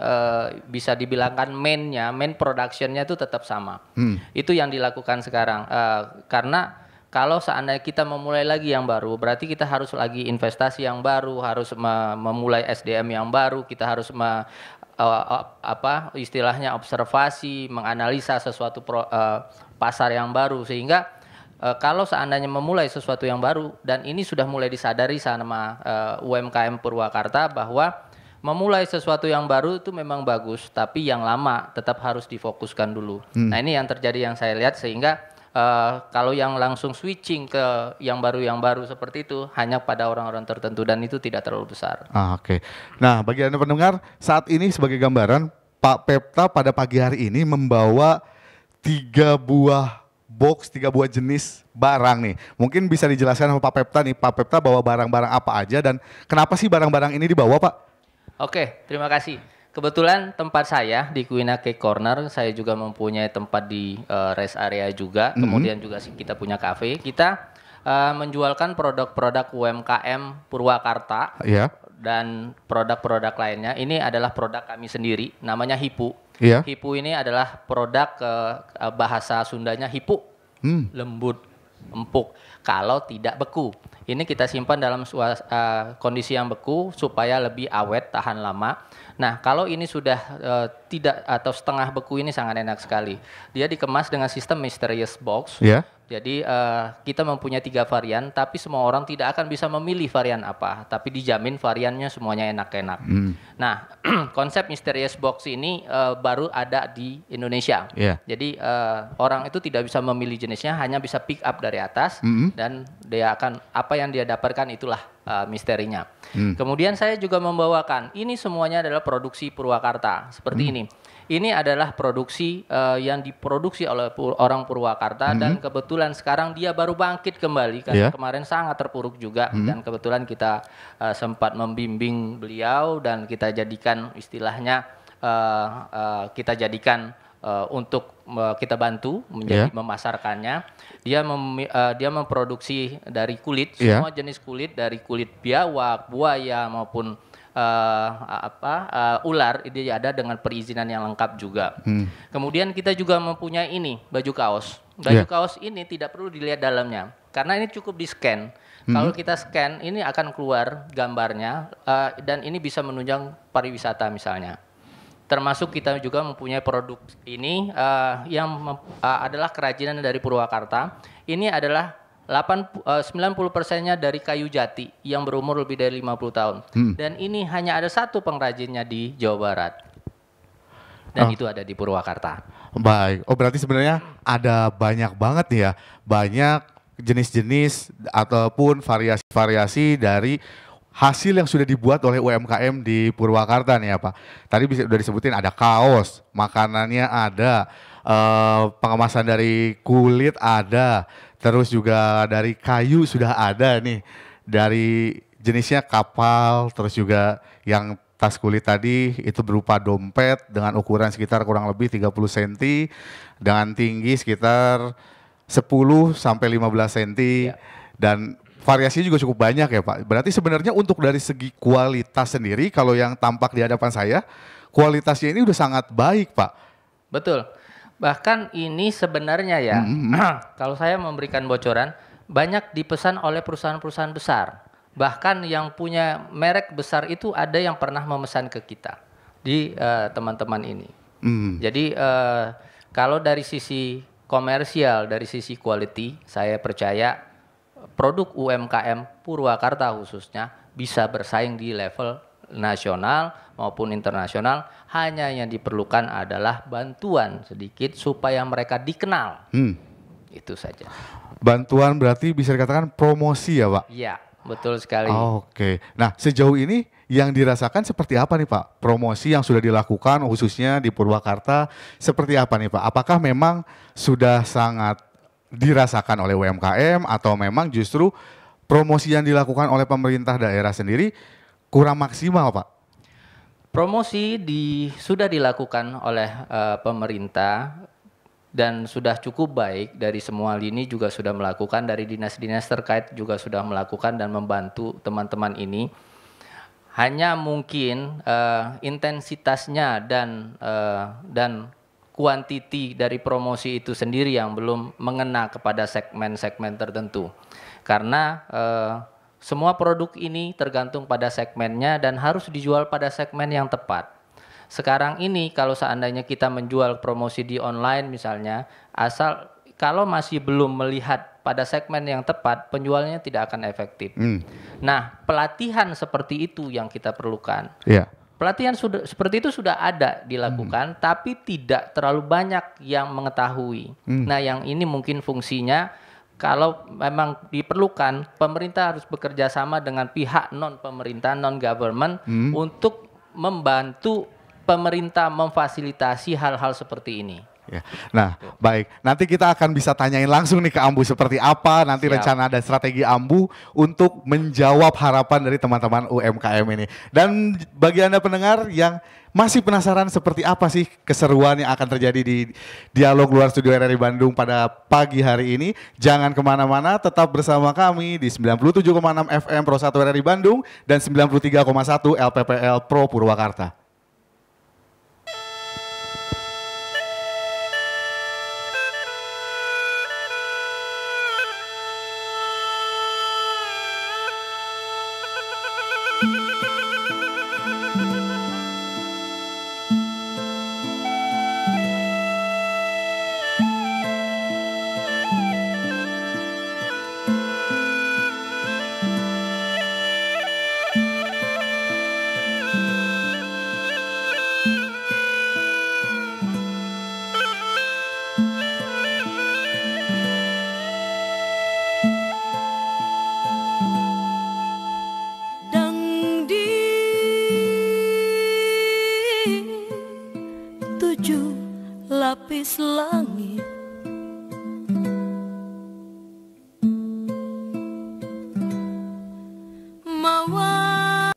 bisa dibilangkan main productionnya itu tetap sama. Itu yang dilakukan sekarang, karena kalau seandainya kita memulai lagi yang baru, berarti kita harus lagi investasi yang baru, harus memulai SDM yang baru, kita harus istilahnya observasi, menganalisa sesuatu pasar yang baru, sehingga kalau seandainya memulai sesuatu yang baru, dan ini sudah mulai disadari sama UMKM Purwakarta bahwa memulai sesuatu yang baru itu memang bagus, tapi yang lama tetap harus difokuskan dulu. Nah ini yang terjadi yang saya lihat, sehingga kalau yang langsung switching ke yang baru seperti itu hanya pada orang-orang tertentu, dan itu tidak terlalu besar. Oke. Nah, bagi Anda pendengar, saat ini sebagai gambaran, Pak Pepta pada pagi hari ini membawa 3 buah box, 3 buah jenis barang nih. Mungkin bisa dijelaskan sama Pak Pepta nih, Pak Pepta bawa barang-barang apa aja dan kenapa sih barang-barang ini dibawa, Pak? Oke, terima kasih. Kebetulan tempat saya di Quina Cake Corner, saya juga mempunyai tempat di rest area juga, kemudian juga kita punya cafe. Kita menjualkan produk-produk UMKM Purwakarta dan produk-produk lainnya. Ini adalah produk kami sendiri, namanya Hipu. Hipu ini adalah produk bahasa Sundanya hipu, lembut, empuk, kalau tidak beku. Ini kita simpan dalam kondisi yang beku supaya lebih awet, tahan lama. Nah, kalau ini sudah tidak atau setengah beku, ini sangat enak sekali. Dia dikemas dengan sistem mysterious box. Jadi kita mempunyai 3 varian, tapi semua orang tidak akan bisa memilih varian apa, tapi dijamin variannya semuanya enak-enak. Nah, konsep mysterious box ini baru ada di Indonesia. Jadi orang itu tidak bisa memilih jenisnya, hanya bisa pick up dari atas dan dia akan apa yang dia dapatkan itulah misterinya. Kemudian saya juga membawakan ini semuanya adalah produksi Purwakarta seperti ini. Ini adalah produksi yang diproduksi oleh orang Purwakarta dan kebetulan sekarang dia baru bangkit kembali karena kemarin sangat terpuruk juga dan kebetulan kita sempat membimbing beliau dan kita jadikan istilahnya untuk kita bantu menjadi memasarkannya. Dia memproduksi dari kulit, semua jenis kulit, dari kulit biawak, buaya maupun ular, ini ada dengan perizinan yang lengkap juga. Kemudian kita juga mempunyai ini baju kaos. Baju kaos ini tidak perlu dilihat dalamnya karena ini cukup di scan. Kalau kita scan ini akan keluar gambarnya dan ini bisa menunjang pariwisata misalnya. Termasuk kita juga mempunyai produk ini yang adalah kerajinan dari Purwakarta. Ini adalah 90%-nya dari kayu jati yang berumur lebih dari 50 tahun. Dan ini hanya ada satu pengrajinnya di Jawa Barat. Dan itu ada di Purwakarta. Baik. Oh, berarti sebenarnya ada banyak banget nih ya. Banyak jenis-jenis ataupun variasi-variasi dari hasil yang sudah dibuat oleh UMKM di Purwakarta nih ya Pak. Tadi sudah disebutin ada kaos, makanannya ada, pengemasan dari kulit ada. Terus juga dari kayu sudah ada nih, dari jenisnya kapal, terus juga yang tas kulit tadi itu berupa dompet dengan ukuran sekitar kurang lebih 30 cm, dengan tinggi sekitar 10 sampai 15 cm, dan variasinya juga cukup banyak ya Pak. Berarti sebenarnya untuk dari segi kualitas sendiri, kalau yang tampak di hadapan saya, kualitasnya ini udah sangat baik Pak. Betul. Bahkan ini sebenarnya ya, kalau saya memberikan bocoran, banyak dipesan oleh perusahaan-perusahaan besar. Bahkan yang punya merek besar itu ada yang pernah memesan ke kita di teman-teman ini. Jadi kalau dari sisi komersial, dari sisi quality, saya percaya produk UMKM Purwakarta khususnya bisa bersaing di level nasional maupun internasional. Hanya yang diperlukan adalah bantuan sedikit supaya mereka dikenal. Itu saja. Bantuan berarti bisa dikatakan promosi ya Pak? Iya, betul sekali. Oke. Nah, sejauh ini yang dirasakan seperti apa nih Pak? Promosi yang sudah dilakukan khususnya di Purwakarta seperti apa nih Pak? Apakah memang sudah sangat dirasakan oleh UMKM atau memang justru promosi yang dilakukan oleh pemerintah daerah sendiri kurang maksimal Pak? Promosi sudah dilakukan oleh pemerintah dan sudah cukup baik, dari semua lini juga sudah melakukan, dari dinas-dinas terkait juga sudah melakukan dan membantu teman-teman ini. Hanya mungkin intensitasnya dan kuantiti dari promosi itu sendiri yang belum mengena kepada segmen-segmen tertentu. Karena semua produk ini tergantung pada segmennya dan harus dijual pada segmen yang tepat. Sekarang ini kalau seandainya kita menjual promosi di online misalnya, kalau masih belum melihat pada segmen yang tepat, penjualnya tidak akan efektif. Nah, pelatihan seperti itu yang kita perlukan. Iya. Pelatihan seperti itu sudah ada dilakukan, tapi tidak terlalu banyak yang mengetahui. Nah, yang ini mungkin fungsinya kalau memang diperlukan, pemerintah harus bekerja sama dengan pihak non-pemerintah, non-government untuk membantu pemerintah memfasilitasi hal-hal seperti ini. Ya. Nah, baik. Nanti kita akan bisa tanyain langsung nih ke Ambu seperti apa nanti rencana dan strategi Ambu untuk menjawab harapan dari teman-teman UMKM ini. Dan bagi Anda pendengar yang masih penasaran seperti apa sih keseruan yang akan terjadi di Dialog Luar Studio RRI Bandung pada pagi hari ini, jangan kemana-mana, tetap bersama kami di 97,6 FM Pro 1 RRI Bandung dan 93,1 LPPL Pro Purwakarta. Lapis langit mawa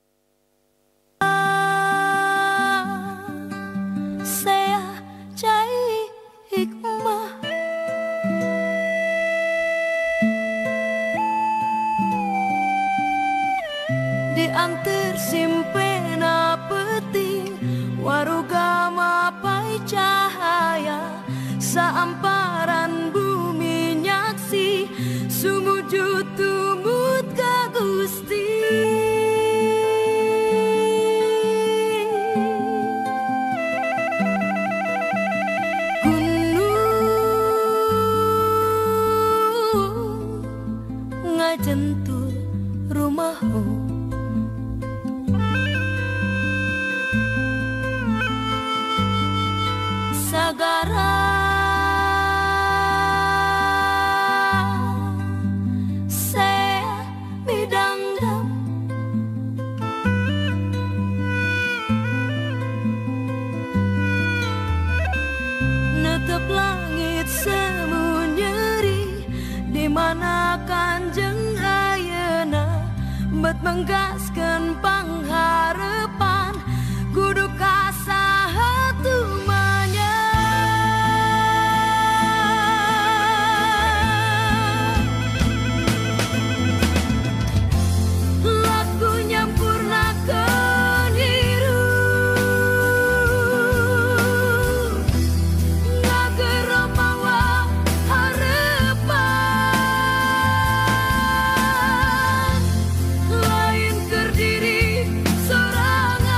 saya cai hikmah diantar simpena peti waruga mapai cahaya saamparan bumi nyaksi sumujud tumut ka Gusti gunung ngajentul rumahmu sagara saya midangdam netep langit semu nyeri di mana Kanjeng ayeuna bet menggaskeun pangharepan kudu kasaha tumanya laku nyampurnakeun hirup ngagero mawa harepan lain keur diri sorangan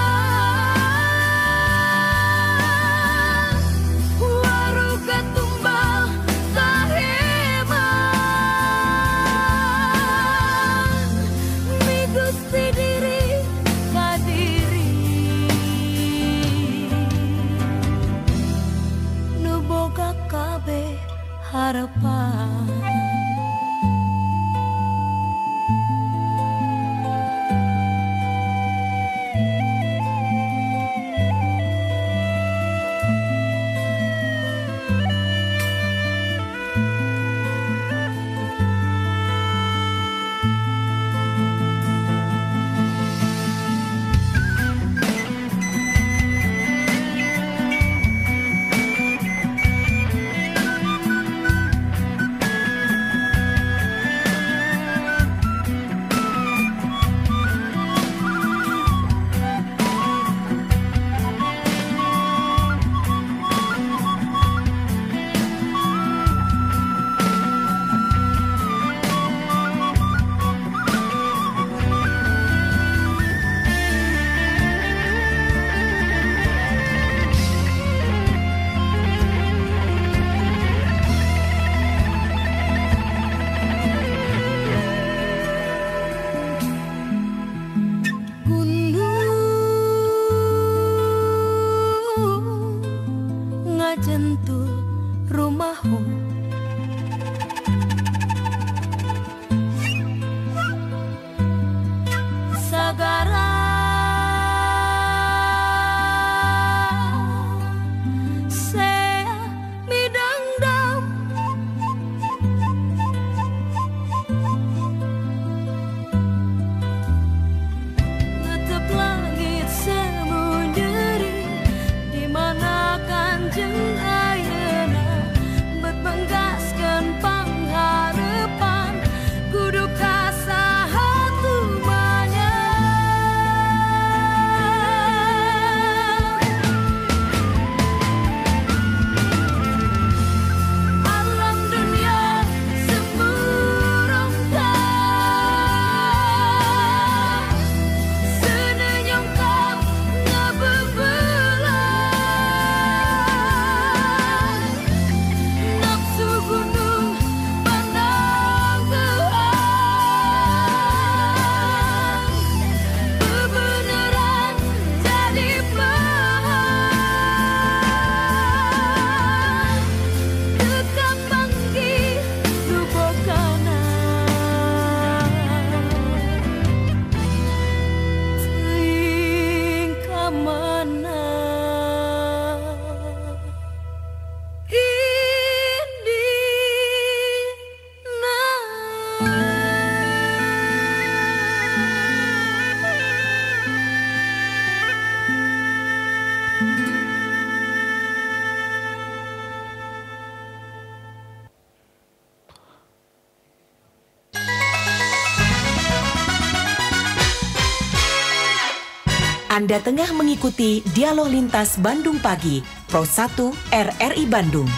Anda tengah mengikuti Dialog Lintas Bandung Pagi, Pro 1 RRI Bandung.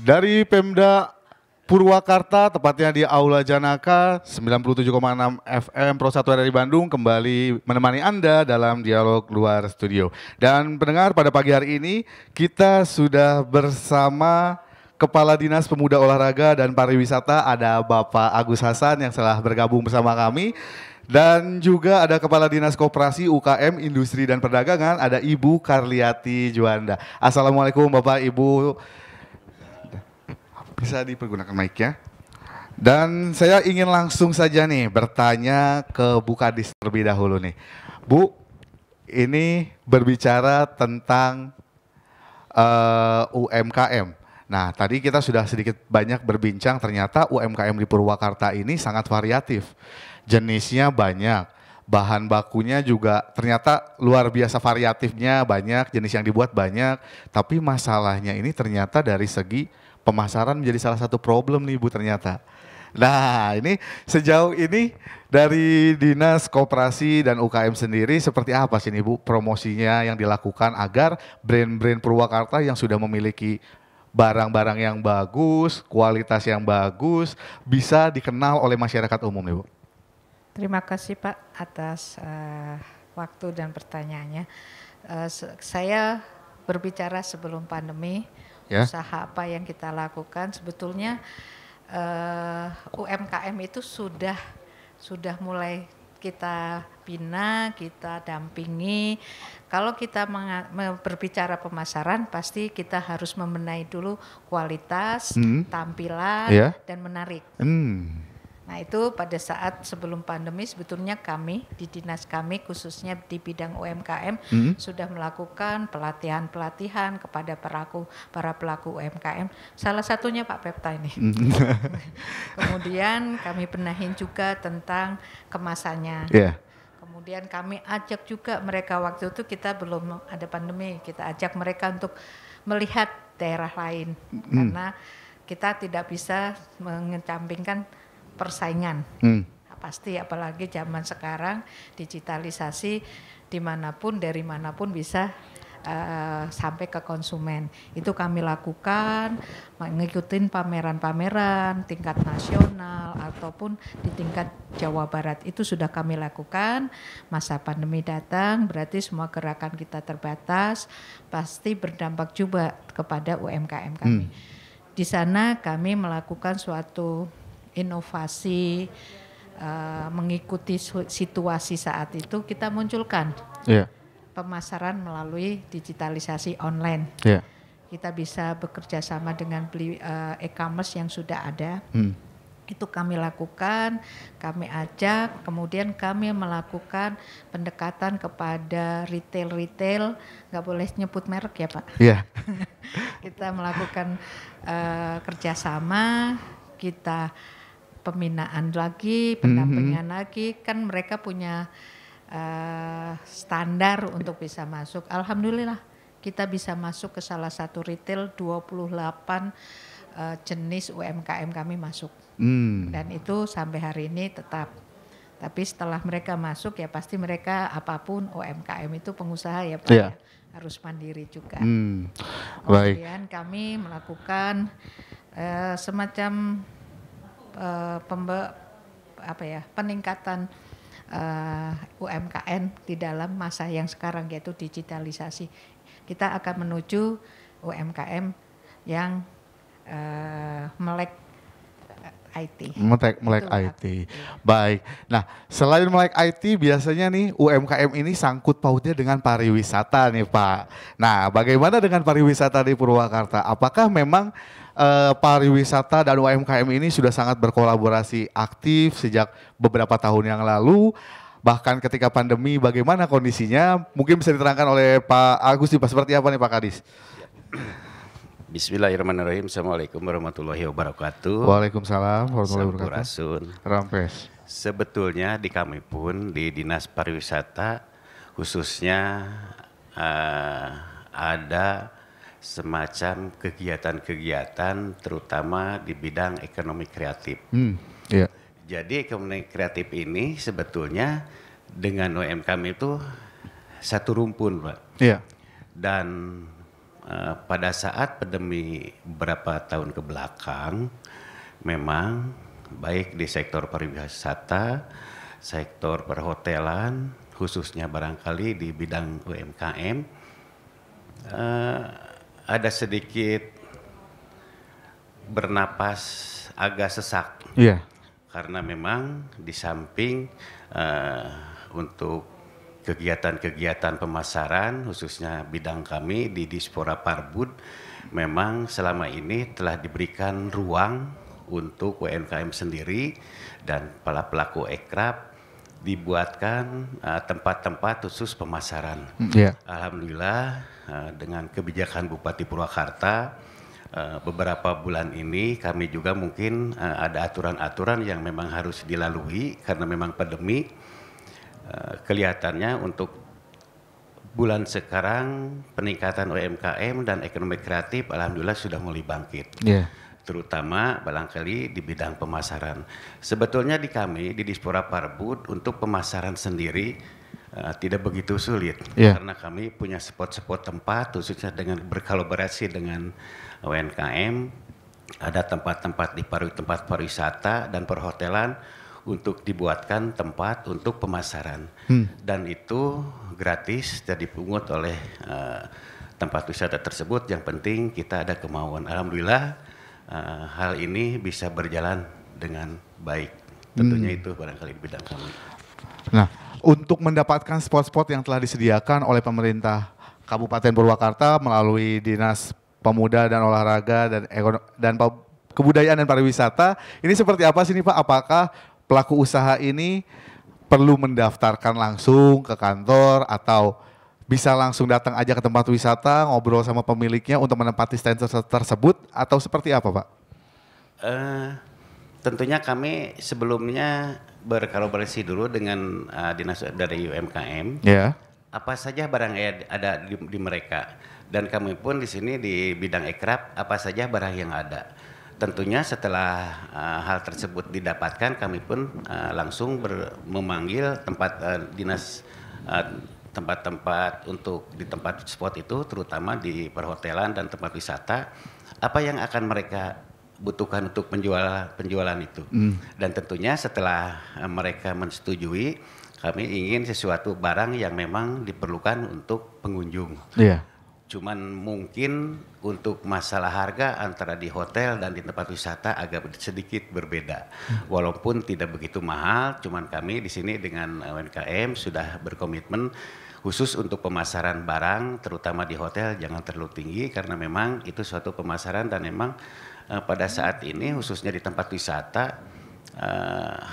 Dari Pemda Purwakarta, tepatnya di Aula Janaka, 97,6 FM Pro 1 RRI Bandung kembali menemani Anda dalam Dialog Luar Studio. Dan pendengar, pada pagi hari ini kita sudah bersama Kepala Dinas Pemuda Olahraga dan Pariwisata, ada Bapak Agus Hasan yang telah bergabung bersama kami. Dan juga ada Kepala Dinas Koperasi UKM Industri dan Perdagangan, ada Ibu Karliati Juanda. Assalamualaikum Bapak Ibu. Bisa dipergunakan mic-nya. Dan saya ingin langsung saja nih bertanya ke Bu Kadis terlebih dahulu nih. Bu, ini berbicara tentang UMKM. Nah, tadi kita sudah sedikit banyak berbincang, ternyata UMKM di Purwakarta ini sangat variatif. Jenisnya banyak, bahan bakunya juga ternyata luar biasa variatifnya, banyak, jenis yang dibuat banyak. Tapi masalahnya ini ternyata dari segi pemasaran menjadi salah satu problem nih Bu ternyata. Nah, ini sejauh ini dari Dinas Koperasi dan UKM sendiri seperti apa sih nih Bu promosinya yang dilakukan agar brand-brand Purwakarta yang sudah memiliki barang-barang yang bagus, kualitas yang bagus, bisa dikenal oleh masyarakat umum nih Bu? Terima kasih Pak atas waktu dan pertanyaannya. Saya berbicara sebelum pandemi, usaha apa yang kita lakukan, sebetulnya UMKM itu sudah mulai kita bina, kita dampingi. Kalau kita berbicara pemasaran, pasti kita harus membenahi dulu kualitas, tampilan, dan menarik. Nah itu pada saat sebelum pandemi sebetulnya kami di dinas kami khususnya di bidang UMKM sudah melakukan pelatihan-pelatihan kepada para pelaku UMKM. Salah satunya Pak Pepta ini. Kemudian kami benahin juga tentang kemasannya. Kemudian kami ajak juga mereka, waktu itu kita belum ada pandemi, kita ajak mereka untuk melihat daerah lain karena kita tidak bisa mengecampingkan persaingan. Pasti apalagi zaman sekarang digitalisasi dimanapun dari manapun bisa sampai ke konsumen. Itu kami lakukan mengikuti pameran-pameran tingkat nasional ataupun di tingkat Jawa Barat. Itu sudah kami lakukan. Masa pandemi datang berarti semua gerakan kita terbatas, pasti berdampak juga kepada UMKM kami. Di sana kami melakukan suatu inovasi mengikuti situasi saat itu, kita munculkan pemasaran melalui digitalisasi online. Kita bisa bekerja sama dengan e-commerce yang sudah ada. Itu kami lakukan, kami ajak, kemudian kami melakukan pendekatan kepada retail, nggak boleh nyebut merek ya Pak. Kita melakukan kerjasama, kita pembinaan lagi, pendampingan lagi, kan mereka punya standar untuk bisa masuk. Alhamdulillah kita bisa masuk ke salah satu retail, 28 jenis UMKM kami masuk. Dan itu sampai hari ini tetap. Tapi setelah mereka masuk ya pasti mereka apapun UMKM itu pengusaha ya Pak ya, harus mandiri juga. Kemudian kami melakukan semacam peningkatan UMKM di dalam masa yang sekarang yaitu digitalisasi. Kita akan menuju UMKM yang melek IT. Melek IT. Baik. Nah, selain melek IT biasanya nih UMKM ini sangkut pautnya dengan pariwisata nih Pak. Nah, bagaimana dengan pariwisata di Purwakarta? Apakah memang pariwisata dan UMKM ini sudah sangat berkolaborasi aktif sejak beberapa tahun yang lalu? Bahkan ketika pandemi bagaimana kondisinya? Mungkin bisa diterangkan oleh Pak Agus seperti apa nih Pak Kadis? Bismillahirrahmanirrahim. Assalamualaikum warahmatullahi wabarakatuh. Waalaikumsalam warahmatullahi wabarakatuh. Sampurasun. Rampes. Sebetulnya di kami pun di Dinas Pariwisata khususnya ada semacam kegiatan-kegiatan terutama di bidang ekonomi kreatif. Jadi ekonomi kreatif ini sebetulnya dengan UMKM itu satu rumpun, Pak. Iya. Dan pada saat pandemi beberapa tahun ke belakang, memang baik di sektor pariwisata, sektor perhotelan, khususnya barangkali di bidang UMKM, ada sedikit bernapas agak sesak. Iya. Karena memang di samping untuk kegiatan-kegiatan pemasaran, khususnya bidang kami di Dispora Parbud, memang selama ini telah diberikan ruang untuk UMKM sendiri dan para pelaku ekraf dibuatkan tempat-tempat khusus pemasaran. Yeah. Alhamdulillah dengan kebijakan Bupati Purwakarta beberapa bulan ini kami juga mungkin ada aturan-aturan yang memang harus dilalui karena memang pandemi. Kelihatannya untuk bulan sekarang peningkatan UMKM dan ekonomi kreatif alhamdulillah sudah mulai bangkit. Yeah. Terutama barangkali di bidang pemasaran. Sebetulnya di kami di Dispora Parbud untuk pemasaran sendiri tidak begitu sulit. Yeah. Karena kami punya spot-spot tempat khususnya dengan berkolaborasi dengan UMKM, ada tempat-tempat di tempat pariwisata dan perhotelan untuk dibuatkan tempat untuk pemasaran. Dan itu gratis dan dipungut oleh tempat wisata tersebut. Yang penting kita ada kemauan. Alhamdulillah hal ini bisa berjalan dengan baik. Tentunya itu barangkali di bidang kami. Nah, untuk mendapatkan spot-spot yang telah disediakan oleh pemerintah Kabupaten Purwakarta melalui Dinas Pemuda dan Olahraga dan Kebudayaan dan Pariwisata, ini seperti apa sih nih Pak? Apakah pelaku usaha ini perlu mendaftarkan langsung ke kantor atau bisa langsung datang aja ke tempat wisata, ngobrol sama pemiliknya untuk menempati stand tersebut atau seperti apa Pak? Tentunya kami sebelumnya berkolaborasi dulu dengan dinas dari UMKM. Ya. Apa saja barang yang ada di mereka. Dan kami pun di sini di bidang ekraf apa saja barang yang ada. Tentunya setelah hal tersebut didapatkan, kami pun langsung memanggil dinas tempat-tempat untuk di tempat spot itu, terutama di perhotelan dan tempat wisata, apa yang akan mereka butuhkan untuk penjualan itu. Dan tentunya setelah mereka menyetujui, kami ingin sesuatu barang yang memang diperlukan untuk pengunjung. Iya. Cuman mungkin untuk masalah harga antara di hotel dan di tempat wisata agak sedikit berbeda. Walaupun tidak begitu mahal, cuman kami di sini dengan UMKM sudah berkomitmen khusus untuk pemasaran barang, terutama di hotel jangan terlalu tinggi karena memang itu suatu pemasaran dan memang pada saat ini khususnya di tempat wisata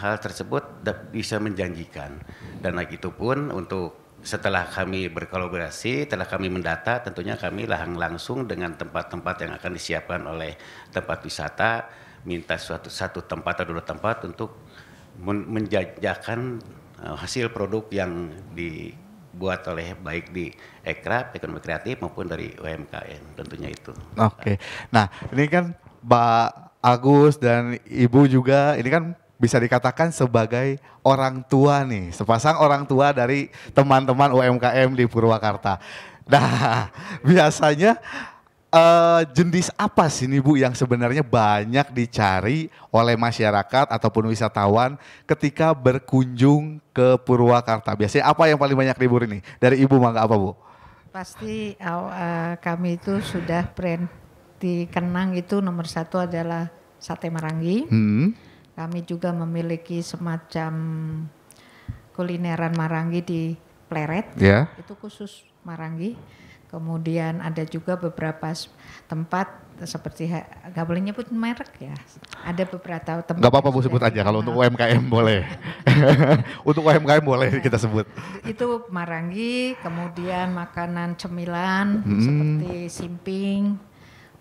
hal tersebut bisa menjanjikan. Dan lagi itu pun untuk setelah kami berkolaborasi, setelah kami mendata, tentunya kami langsung dengan tempat-tempat yang akan disiapkan oleh tempat wisata, minta satu tempat atau dua tempat untuk menjajakan hasil produk yang dibuat oleh baik di ekraf, ekonomi kreatif maupun dari UMKM, tentunya itu. Oke. Nah, ini kan Pak Agus dan Ibu juga, ini kan bisa dikatakan sebagai orang tua nih, sepasang orang tua dari teman-teman UMKM di Purwakarta. Nah, biasanya jenis apa sih nih Bu yang sebenarnya banyak dicari oleh masyarakat ataupun wisatawan ketika berkunjung ke Purwakarta? Biasanya apa yang paling banyak diburu nih? Dari Ibu mangga apa Bu? Pasti kami itu sudah brand dikenang itu nomor satu adalah sate Marangi. Kami juga memiliki semacam kulineran Marangi di Pleret, itu khusus Marangi. Kemudian ada juga beberapa tempat seperti, gak boleh nyebut merek ya, ada beberapa tempat. Gak apa-apa Bu, sebut aja kalau untuk UMKM boleh. Untuk UMKM boleh kita sebut. Itu Marangi, kemudian makanan cemilan seperti simping.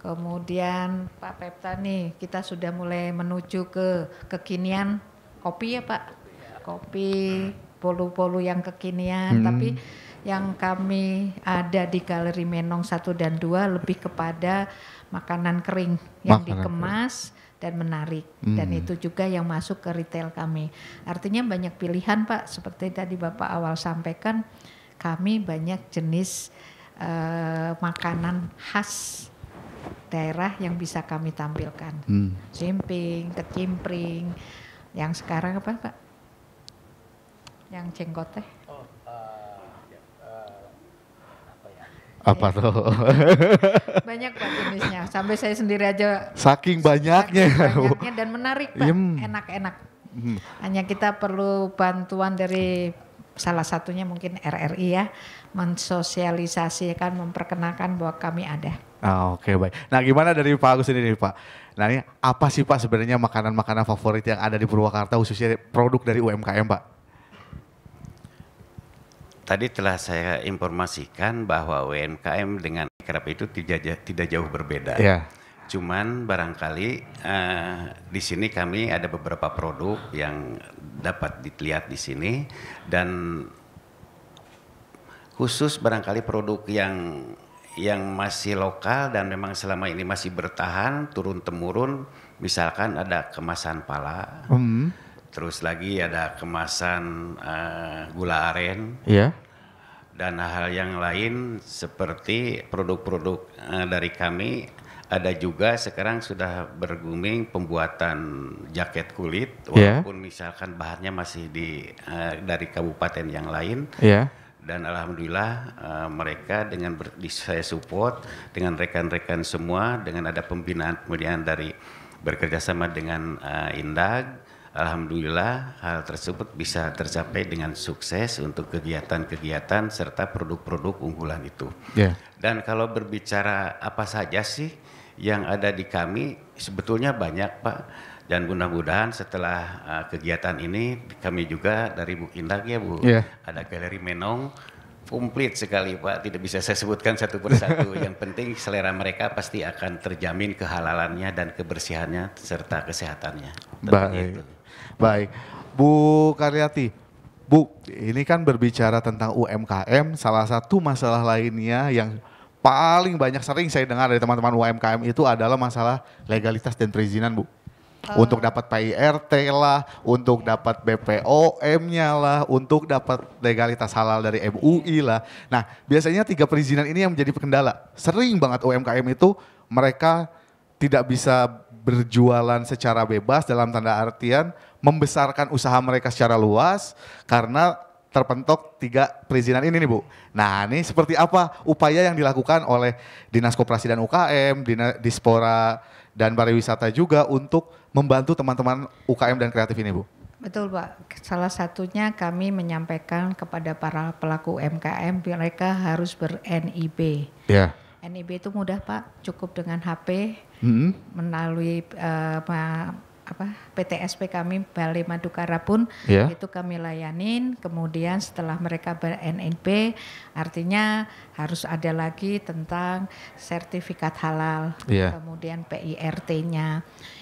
Kemudian Pak Pepta nih, kita sudah mulai menuju ke kekinian kopi ya Pak, kopi polu-polu yang kekinian, tapi yang kami ada di Galeri Menong 1 dan 2 lebih kepada makanan kering yang dikemas dan menarik. Dan itu juga yang masuk ke retail kami. Artinya banyak pilihan Pak, seperti tadi Bapak awal sampaikan, kami banyak jenis makanan khas daerah yang bisa kami tampilkan. Simping, kecimpring, yang sekarang apa Pak? Yang jenggot teh? Apa tuh? Banyak Pak jenisnya, sampai saya sendiri aja. Saking banyaknya. Dan menarik Pak, enak-enak. Hanya kita perlu bantuan dari salah satunya mungkin RRI ya, mensosialisasikan, memperkenalkan bahwa kami ada. Oke, baik. Nah, gimana dari Pak Agus ini Pak? Nah, ini apa sih Pak sebenarnya makanan-makanan favorit yang ada di Purwakarta, khususnya produk dari UMKM Pak? Tadi telah saya informasikan bahwa UMKM dengan Ikrab itu tidak jauh berbeda. Yeah. Cuman barangkali di sini kami ada beberapa produk yang dapat dilihat di sini, dan khusus barangkali produk yang masih lokal dan memang selama ini masih bertahan turun temurun. Misalkan ada kemasan pala. Terus lagi ada kemasan gula aren, dan hal yang lain seperti produk-produk dari kami. Ada juga sekarang sudah berguming pembuatan jaket kulit, walaupun misalkan bahannya masih dari kabupaten yang lain. Dan alhamdulillah mereka dengan saya support dengan rekan-rekan semua, dengan ada pembinaan dari bekerjasama dengan Indag. Alhamdulillah hal tersebut bisa tercapai dengan sukses untuk kegiatan-kegiatan serta produk-produk unggulan itu. Dan kalau berbicara apa saja sih yang ada di kami, sebetulnya banyak Pak. Dan mudah-mudahan setelah kegiatan ini kami juga dari Bu Indag ya Bu, ada galeri Menong komplit sekali Pak, tidak bisa saya sebutkan satu persatu. Yang penting selera mereka pasti akan terjamin kehalalannya dan kebersihannya serta kesehatannya. Baik, Bu Karyati, Bu, ini kan berbicara tentang UMKM, salah satu masalah lainnya yang paling banyak sering saya dengar dari teman-teman UMKM itu adalah masalah legalitas dan perizinan Bu. Untuk dapat PIRT lah, untuk dapat BPOM-nya lah, untuk dapat legalitas halal dari MUI lah. Nah, biasanya 3 perizinan ini yang menjadi kendala. Sering banget UMKM itu mereka tidak bisa berjualan secara bebas dalam tanda artian membesarkan usaha mereka secara luas karena terpentok 3 perizinan ini nih Bu. Nah, ini seperti apa upaya yang dilakukan oleh Dinas Koperasi dan UKM, Dispora dan Pariwisata juga untuk membantu teman-teman UKM dan kreatif ini Bu? Betul Pak, salah satunya kami menyampaikan kepada para pelaku UMKM mereka harus ber-NIB. NIB itu mudah Pak, cukup dengan HP, melalui PTSP kami Balai Madukara pun itu kami layanin. Kemudian setelah mereka ber-NIB, artinya harus ada lagi tentang sertifikat halal, kemudian PIRT-nya.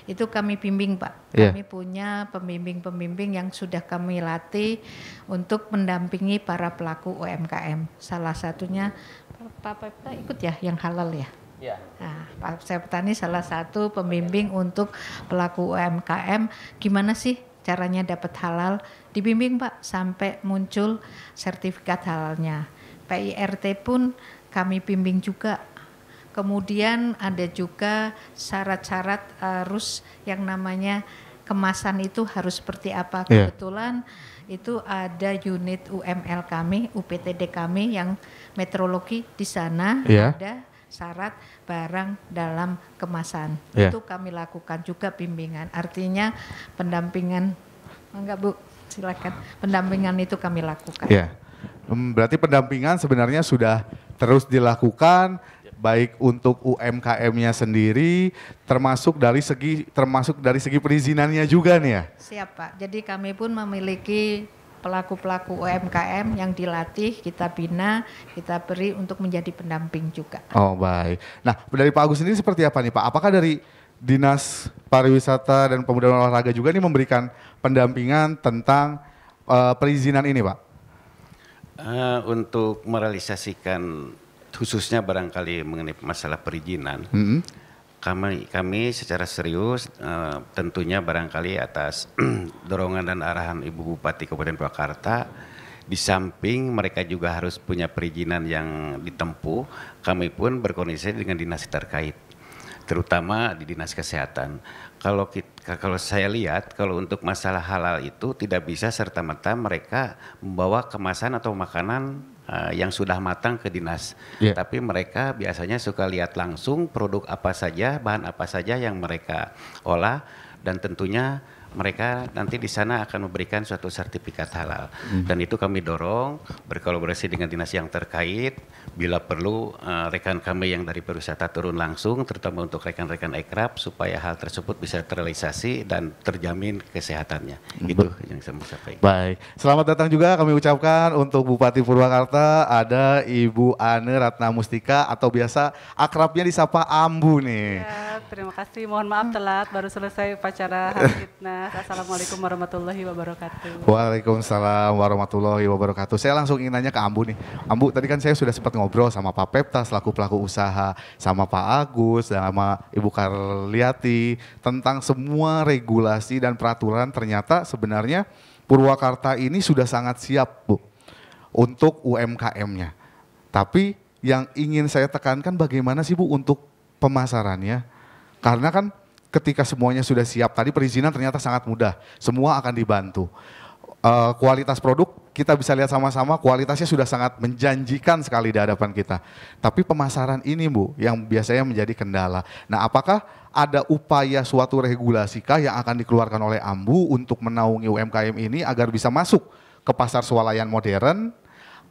Itu kami bimbing Pak. Kami punya pembimbing-pembimbing yang sudah kami latih untuk mendampingi para pelaku UMKM. Salah satunya Pak Pepta ikut ya yang halal ya? Nah, Pak Septani salah satu pembimbing untuk pelaku UMKM. Gimana sih caranya dapat halal? Dibimbing Pak sampai muncul sertifikat halalnya. PIRT pun kami bimbing juga. Kemudian ada juga syarat-syarat harus yang namanya kemasan itu harus seperti apa. Kebetulan itu ada unit UML kami, UPTD kami yang metrologi di sana ada syarat barang dalam kemasan. Itu kami lakukan juga bimbingan. Artinya pendampingan, enggak Bu, silakan. Pendampingan itu kami lakukan. Berarti pendampingan sebenarnya sudah terus dilakukan baik untuk UMKM-nya sendiri termasuk dari segi perizinannya juga nih ya. Siap Pak. Jadi kami pun memiliki pelaku-pelaku UMKM yang dilatih, kita bina, kita beri untuk menjadi pendamping juga. Oh baik. Nah dari Pak Agus sendiri seperti apa nih Pak? Apakah dari Dinas Pariwisata dan Pemuda dan Olahraga juga nih memberikan pendampingan tentang perizinan ini Pak? Untuk merealisasikan khususnya barangkali mengenai masalah perizinan, kami secara serius tentunya barangkali atas dorongan dan arahan Ibu Bupati Kabupaten Purwakarta, di samping mereka juga harus punya perizinan yang ditempuh, kami pun berkoordinasi dengan dinas terkait, terutama di dinas kesehatan. Kalau saya lihat, kalau untuk masalah halal itu tidak bisa serta-merta mereka membawa kemasan atau makanan yang sudah matang ke dinas. Tapi mereka biasanya suka lihat langsung produk apa saja, bahan apa saja yang mereka olah, dan tentunya mereka nanti di sana akan memberikan suatu sertifikat halal. Dan itu kami dorong berkolaborasi dengan dinas yang terkait. Bila perlu rekan kami yang dari pariwisata turun langsung, terutama untuk rekan-rekan Ekrab, supaya hal tersebut bisa terrealisasi dan terjamin kesehatannya. Itu yang saya mau sampaikan. Baik, selamat datang juga kami ucapkan untuk Bupati Purwakarta, ada Ibu Ane Ratna Mustika atau biasa akrabnya disapa Ambu nih. Ya, terima kasih, mohon maaf telat, baru selesai upacara Harfitnas. Assalamualaikum warahmatullahi wabarakatuh. Waalaikumsalam warahmatullahi wabarakatuh. Saya langsung ingin nanya ke Ambu nih. Ambu, tadi kan saya sudah sempat ngobrol sama Pak Pepta selaku pelaku usaha, sama Pak Agus, dan sama Ibu Karliati tentang semua regulasi dan peraturan. Ternyata sebenarnya Purwakarta ini sudah sangat siap, Bu, untuk UMKM-nya. Tapi yang ingin saya tekankan bagaimana sih, Bu, untuk pemasarannya? Karena kan ketika semuanya sudah siap, tadi perizinan ternyata sangat mudah, semua akan dibantu. Kualitas produk kita bisa lihat sama-sama, kualitasnya sudah sangat menjanjikan sekali di hadapan kita. Tapi pemasaran ini, Bu, yang biasanya menjadi kendala. Nah, apakah ada upaya suatu regulasi kah yang akan dikeluarkan oleh Ambu untuk menaungi UMKM ini agar bisa masuk ke pasar swalayan modern?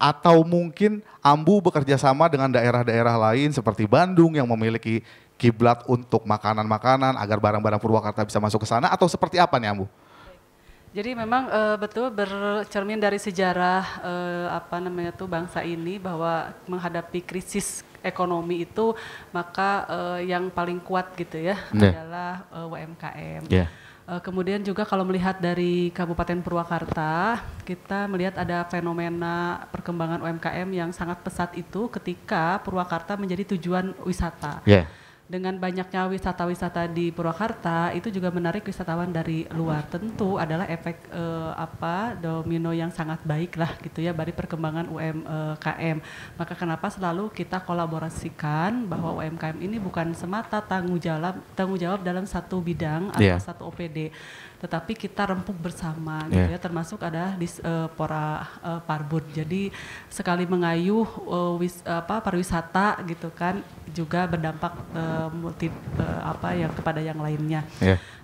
Atau mungkin Ambu bekerja sama dengan daerah-daerah lain seperti Bandung yang memiliki kiblat untuk makanan-makanan agar barang-barang Purwakarta bisa masuk ke sana, atau seperti apa nih, Ambu? Jadi memang betul bercermin dari sejarah bangsa ini bahwa menghadapi krisis ekonomi itu maka yang paling kuat gitu ya adalah UMKM. Kemudian juga kalau melihat dari Kabupaten Purwakarta, kita melihat ada fenomena perkembangan UMKM yang sangat pesat itu ketika Purwakarta menjadi tujuan wisata. Dengan banyaknya wisata-wisata di Purwakarta, itu juga menarik wisatawan dari luar. Tentu adalah efek domino yang sangat baik lah gitu ya dari perkembangan UMKM. Maka kenapa selalu kita kolaborasikan bahwa UMKM ini bukan semata tanggung jawab dalam satu bidang atau satu OPD, tetapi kita rempuk bersama gitu ya, termasuk ada di Parbud. Jadi sekali mengayuh pariwisata gitu kan juga berdampak kepada yang lainnya.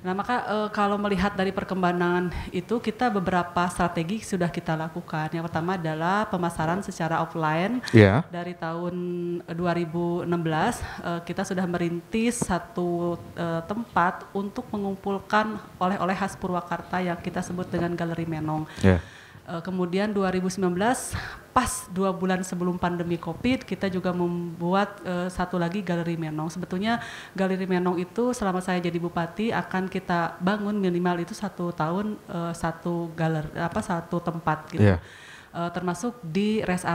Nah, maka kalau melihat dari perkembangan itu, kita beberapa strategi sudah kita lakukan. Yang pertama adalah pemasaran secara offline. Dari tahun 2016 kita sudah merintis satu tempat untuk mengumpulkan oleh-oleh khas Purwakarta yang kita sebut dengan Galeri Menong. Kemudian 2019 pas 2 bulan sebelum pandemi COVID, kita juga membuat satu lagi Galeri Menong. Sebetulnya Galeri Menong itu selama saya jadi bupati akan kita bangun minimal itu 1 tahun satu tempat gitu. Termasuk di rest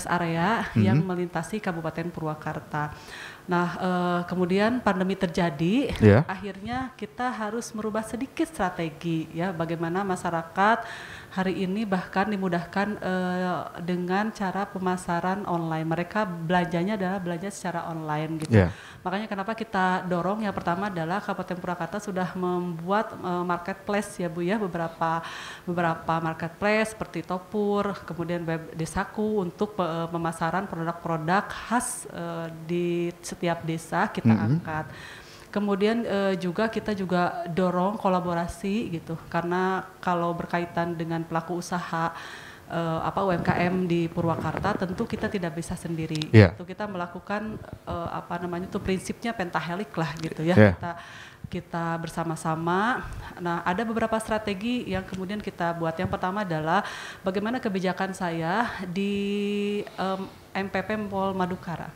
area yang melintasi Kabupaten Purwakarta. Nah, kemudian pandemi terjadi, akhirnya kita harus merubah sedikit strategi ya, bagaimana masyarakat hari ini bahkan dimudahkan dengan cara pemasaran online. Mereka belanjanya adalah belanja secara online gitu. Makanya kenapa kita dorong, yang pertama adalah Kabupaten Purwakarta sudah membuat marketplace ya Bu ya, beberapa marketplace seperti Topur, kemudian Web Desaku untuk pemasaran produk-produk khas di setiap desa kita angkat. Kemudian kita juga dorong kolaborasi gitu, karena kalau berkaitan dengan pelaku usaha UMKM di Purwakarta, tentu kita tidak bisa sendiri. Itu kita melakukan prinsipnya pentahelik lah gitu ya. Kita bersama-sama. Nah, ada beberapa strategi yang kemudian kita buat. Yang pertama adalah bagaimana kebijakan saya di MPP Mall Madukara.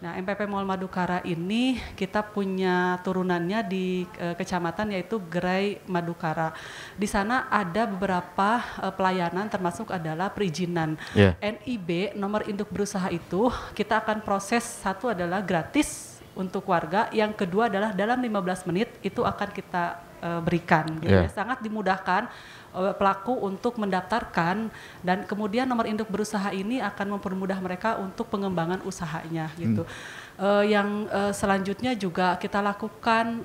Nah, MPP Mall Madukara ini kita punya turunannya di kecamatan yaitu Gerai Madukara. Di sana ada beberapa pelayanan, termasuk adalah perizinan. NIB, nomor induk berusaha itu kita akan proses, satu adalah gratis untuk warga. Yang kedua adalah dalam 15 menit itu akan kita berikan gitu ya. Sangat dimudahkan pelaku untuk mendaftarkan, dan kemudian nomor induk berusaha ini akan mempermudah mereka untuk pengembangan usahanya gitu. Yang selanjutnya juga kita lakukan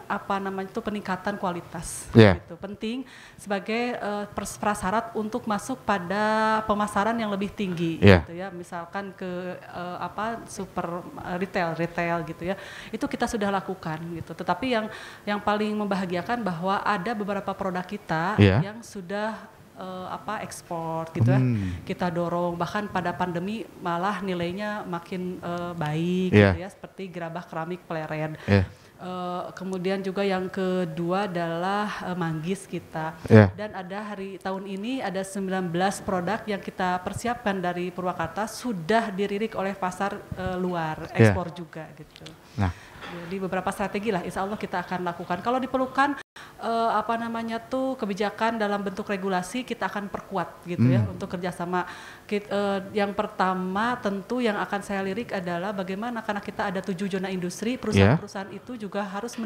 peningkatan kualitas gitu. Penting sebagai prasyarat untuk masuk pada pemasaran yang lebih tinggi gitu ya. Misalkan ke super retail gitu ya. Itu kita sudah lakukan gitu. Tetapi yang paling membahagiakan bahwa ada beberapa produk kita yang sudah ekspor gitu ya. Kita dorong, bahkan pada pandemi malah nilainya makin baik gitu ya, seperti gerabah keramik Pleret. Kemudian juga yang kedua adalah manggis kita. Dan ada tahun ini ada 19 produk yang kita persiapkan dari Purwakarta sudah dilirik oleh pasar luar, ekspor juga gitu. Nah, jadi beberapa strategi lah insya Allah kita akan lakukan. Kalau diperlukan kebijakan dalam bentuk regulasi kita akan perkuat gitu ya untuk kerjasama. Yang pertama tentu yang akan saya lirik adalah bagaimana, karena kita ada 7 zona industri, perusahaan-perusahaan itu juga harus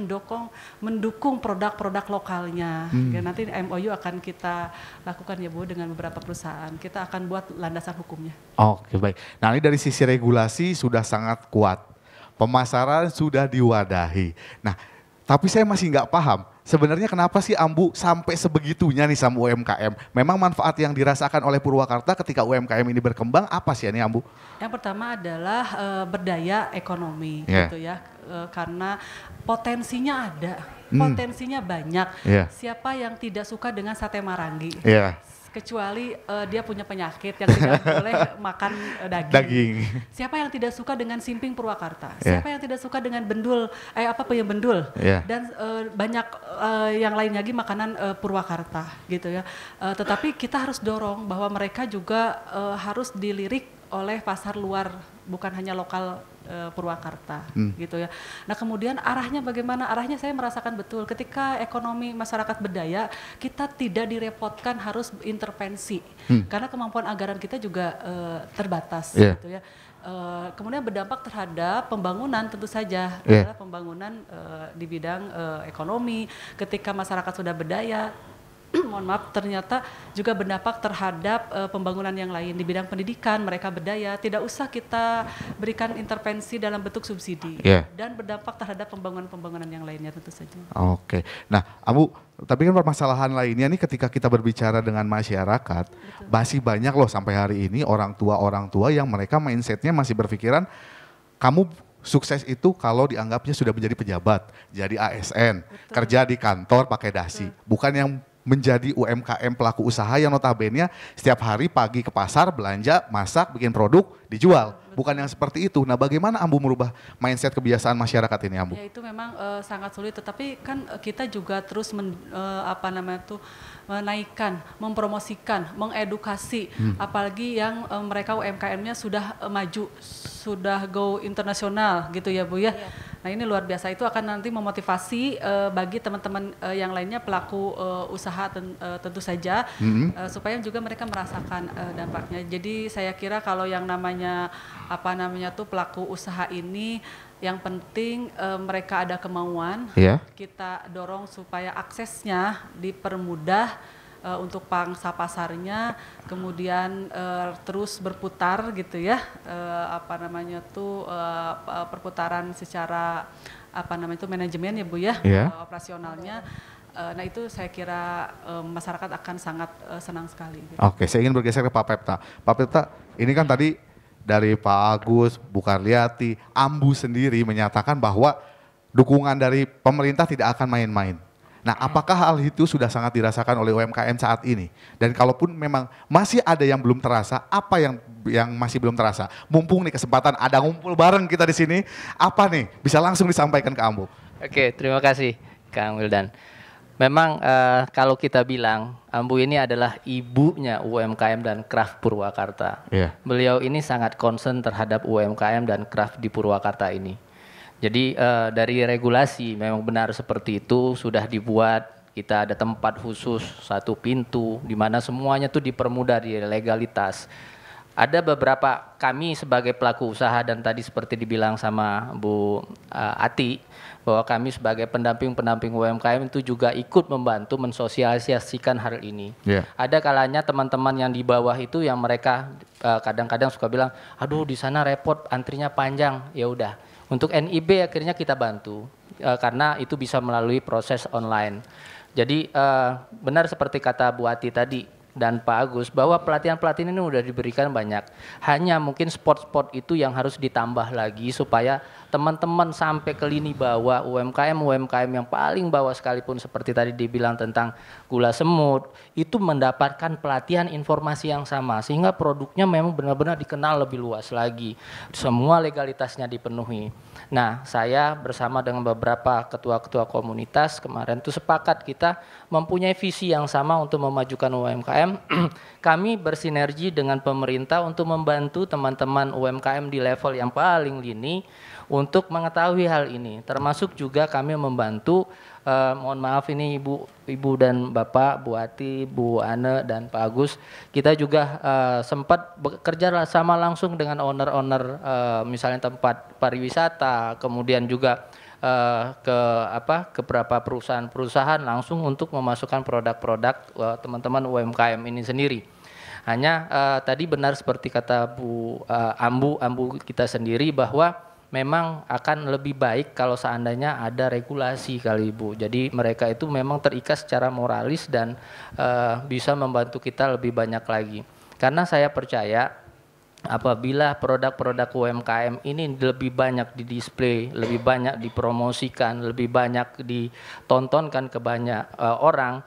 mendukung produk-produk lokalnya. Nanti MOU akan kita lakukan ya Bu dengan beberapa perusahaan. Kita akan buat landasan hukumnya. Oke, baik. Nah, ini dari sisi regulasi sudah sangat kuat. Pemasaran sudah diwadahi. Nah, tapi saya masih nggak paham. Sebenarnya kenapa sih Ambu sampai sebegitunya nih sama UMKM? Memang manfaat yang dirasakan oleh Purwakarta ketika UMKM ini berkembang apa sih ini Ambu? Yang pertama adalah berdaya ekonomi gitu ya. Karena potensinya ada, potensinya banyak. Siapa yang tidak suka dengan sate Marangi? Kecuali dia punya penyakit yang tidak boleh makan daging. Siapa yang tidak suka dengan simping Purwakarta? Siapa yang tidak suka dengan bendul? Peyem bendul? Dan banyak yang lain lagi makanan Purwakarta gitu ya. Tetapi kita harus dorong bahwa mereka juga harus dilirik oleh pasar luar, bukan hanya lokal Purwakarta gitu ya. Nah kemudian arahnya bagaimana? Arahnya saya merasakan betul ketika ekonomi masyarakat berdaya kita tidak direpotkan harus intervensi karena kemampuan anggaran kita juga terbatas gitu ya. Kemudian berdampak terhadap pembangunan tentu saja adalah pembangunan di bidang ekonomi. Ketika masyarakat sudah berdaya, mohon maaf, ternyata juga berdampak terhadap pembangunan yang lain di bidang pendidikan. Mereka berdaya, tidak usah kita berikan intervensi dalam bentuk subsidi dan berdampak terhadap pembangunan yang lainnya tentu saja. Oke, nah Ambu, tapi kan permasalahan lainnya nih ketika kita berbicara dengan masyarakat, masih banyak loh sampai hari ini orang tua yang mereka mindsetnya masih berpikiran kamu sukses itu kalau dianggapnya sudah menjadi pejabat, jadi ASN, kerja di kantor pakai dasi, bukan yang menjadi UMKM pelaku usaha yang notabene setiap hari pagi ke pasar belanja, masak, bikin produk, dijual. Bukan yang seperti itu. Nah, bagaimana Ambu merubah mindset kebiasaan masyarakat ini, Ambu? Ya itu memang sangat sulit, tetapi kan kita juga terus menaikkan, mempromosikan, mengedukasi, apalagi yang mereka UMKM-nya sudah maju, sudah go internasional gitu ya Bu ya. Nah ini luar biasa, itu akan nanti memotivasi bagi teman-teman yang lainnya pelaku usaha tentu saja, supaya juga mereka merasakan dampaknya. Jadi saya kira kalau yang namanya pelaku usaha ini, yang penting mereka ada kemauan, kita dorong supaya aksesnya dipermudah untuk pangsa pasarnya, kemudian terus berputar gitu ya, perputaran secara manajemen ya Bu ya, operasionalnya. Nah itu saya kira masyarakat akan sangat senang sekali. Gitu. Oke, saya ingin bergeser ke Pak Pepta. Pak Pepta, ini kan tadi dari Pak Agus, Bu Karliati, Ambu sendiri menyatakan bahwa dukungan dari pemerintah tidak akan main-main. Nah, apakah hal itu sudah sangat dirasakan oleh UMKM saat ini? Dan kalaupun memang masih ada yang belum terasa, apa yang masih belum terasa? Mumpung nih kesempatan ada ngumpul bareng kita di sini, apa nih bisa langsung disampaikan ke Ambu? Oke, terima kasih Kang Wildan. Memang kalau kita bilang Ambu ini adalah ibunya UMKM dan Craft Purwakarta. Beliau ini sangat concern terhadap UMKM dan Craft di Purwakarta ini. Jadi dari regulasi memang benar seperti itu sudah dibuat, kita ada tempat khusus, satu pintu di mana semuanya tuh dipermudah di legalitas. ada beberapa kami sebagai pelaku usaha dan tadi seperti dibilang sama Bu Ati bahwa kami sebagai pendamping-pendamping UMKM itu juga ikut membantu mensosialisasikan hal ini. Ada kalanya teman-teman yang di bawah itu yang mereka kadang-kadang suka bilang, aduh di sana repot, antrinya panjang. Ya udah, untuk NIB akhirnya kita bantu karena itu bisa melalui proses online. Jadi benar seperti kata Bu Ati tadi dan Pak Agus bahwa pelatihan-pelatihan ini sudah diberikan banyak. Hanya mungkin spot-spot itu yang harus ditambah lagi supaya teman-teman sampai ke lini bawah UMKM yang paling bawah sekalipun seperti tadi dibilang tentang gula semut itu mendapatkan pelatihan informasi yang sama sehingga produknya memang benar-benar dikenal lebih luas lagi. Semua legalitasnya dipenuhi. Nah, saya bersama dengan beberapa ketua-ketua komunitas kemarin itu sepakat kita mempunyai visi yang sama untuk memajukan UMKM. Kami bersinergi dengan pemerintah untuk membantu teman-teman UMKM di level yang paling lini untuk mengetahui hal ini. Termasuk juga kami membantu, mohon maaf ini Ibu dan Bapak, Bu Ati, Bu Ane dan Pak Agus, kita juga sempat bekerja sama langsung dengan owner-owner misalnya tempat pariwisata, kemudian juga ke beberapa perusahaan-perusahaan langsung untuk memasukkan produk-produk teman-teman UMKM ini sendiri. Hanya tadi benar seperti kata Bu Ambu kita sendiri bahwa memang akan lebih baik kalau seandainya ada regulasi kali Ibu. Jadi mereka itu memang terikat secara moralis dan bisa membantu kita lebih banyak lagi. Karena saya percaya apabila produk-produk UMKM ini lebih banyak didisplay, lebih banyak dipromosikan, lebih banyak ditontonkan ke banyak orang,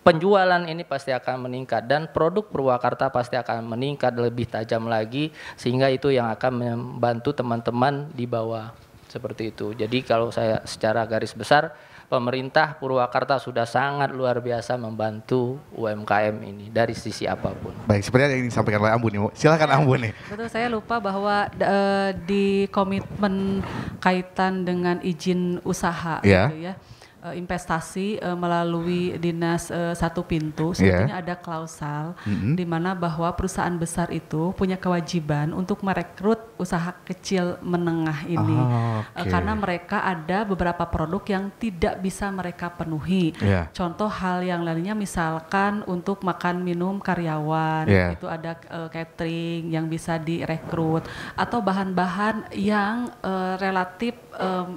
penjualan ini pasti akan meningkat dan produk Purwakarta pasti akan meningkat lebih tajam lagi sehingga itu yang akan membantu teman-teman di bawah seperti itu. Jadi kalau saya secara garis besar pemerintah Purwakarta sudah sangat luar biasa membantu UMKM ini dari sisi apapun. Baik, seperti yang disampaikan oleh Ambu nih, silakan Ambu nih. Betul, saya lupa bahwa di komitmen kaitan dengan izin usaha gitu ya. Investasi melalui dinas satu pintu sebetulnya ada klausal di mana bahwa perusahaan besar itu punya kewajiban untuk merekrut usaha kecil menengah ini karena mereka ada beberapa produk yang tidak bisa mereka penuhi. Contoh hal yang lainnya misalkan untuk makan minum karyawan itu ada catering yang bisa direkrut atau bahan-bahan yang relatif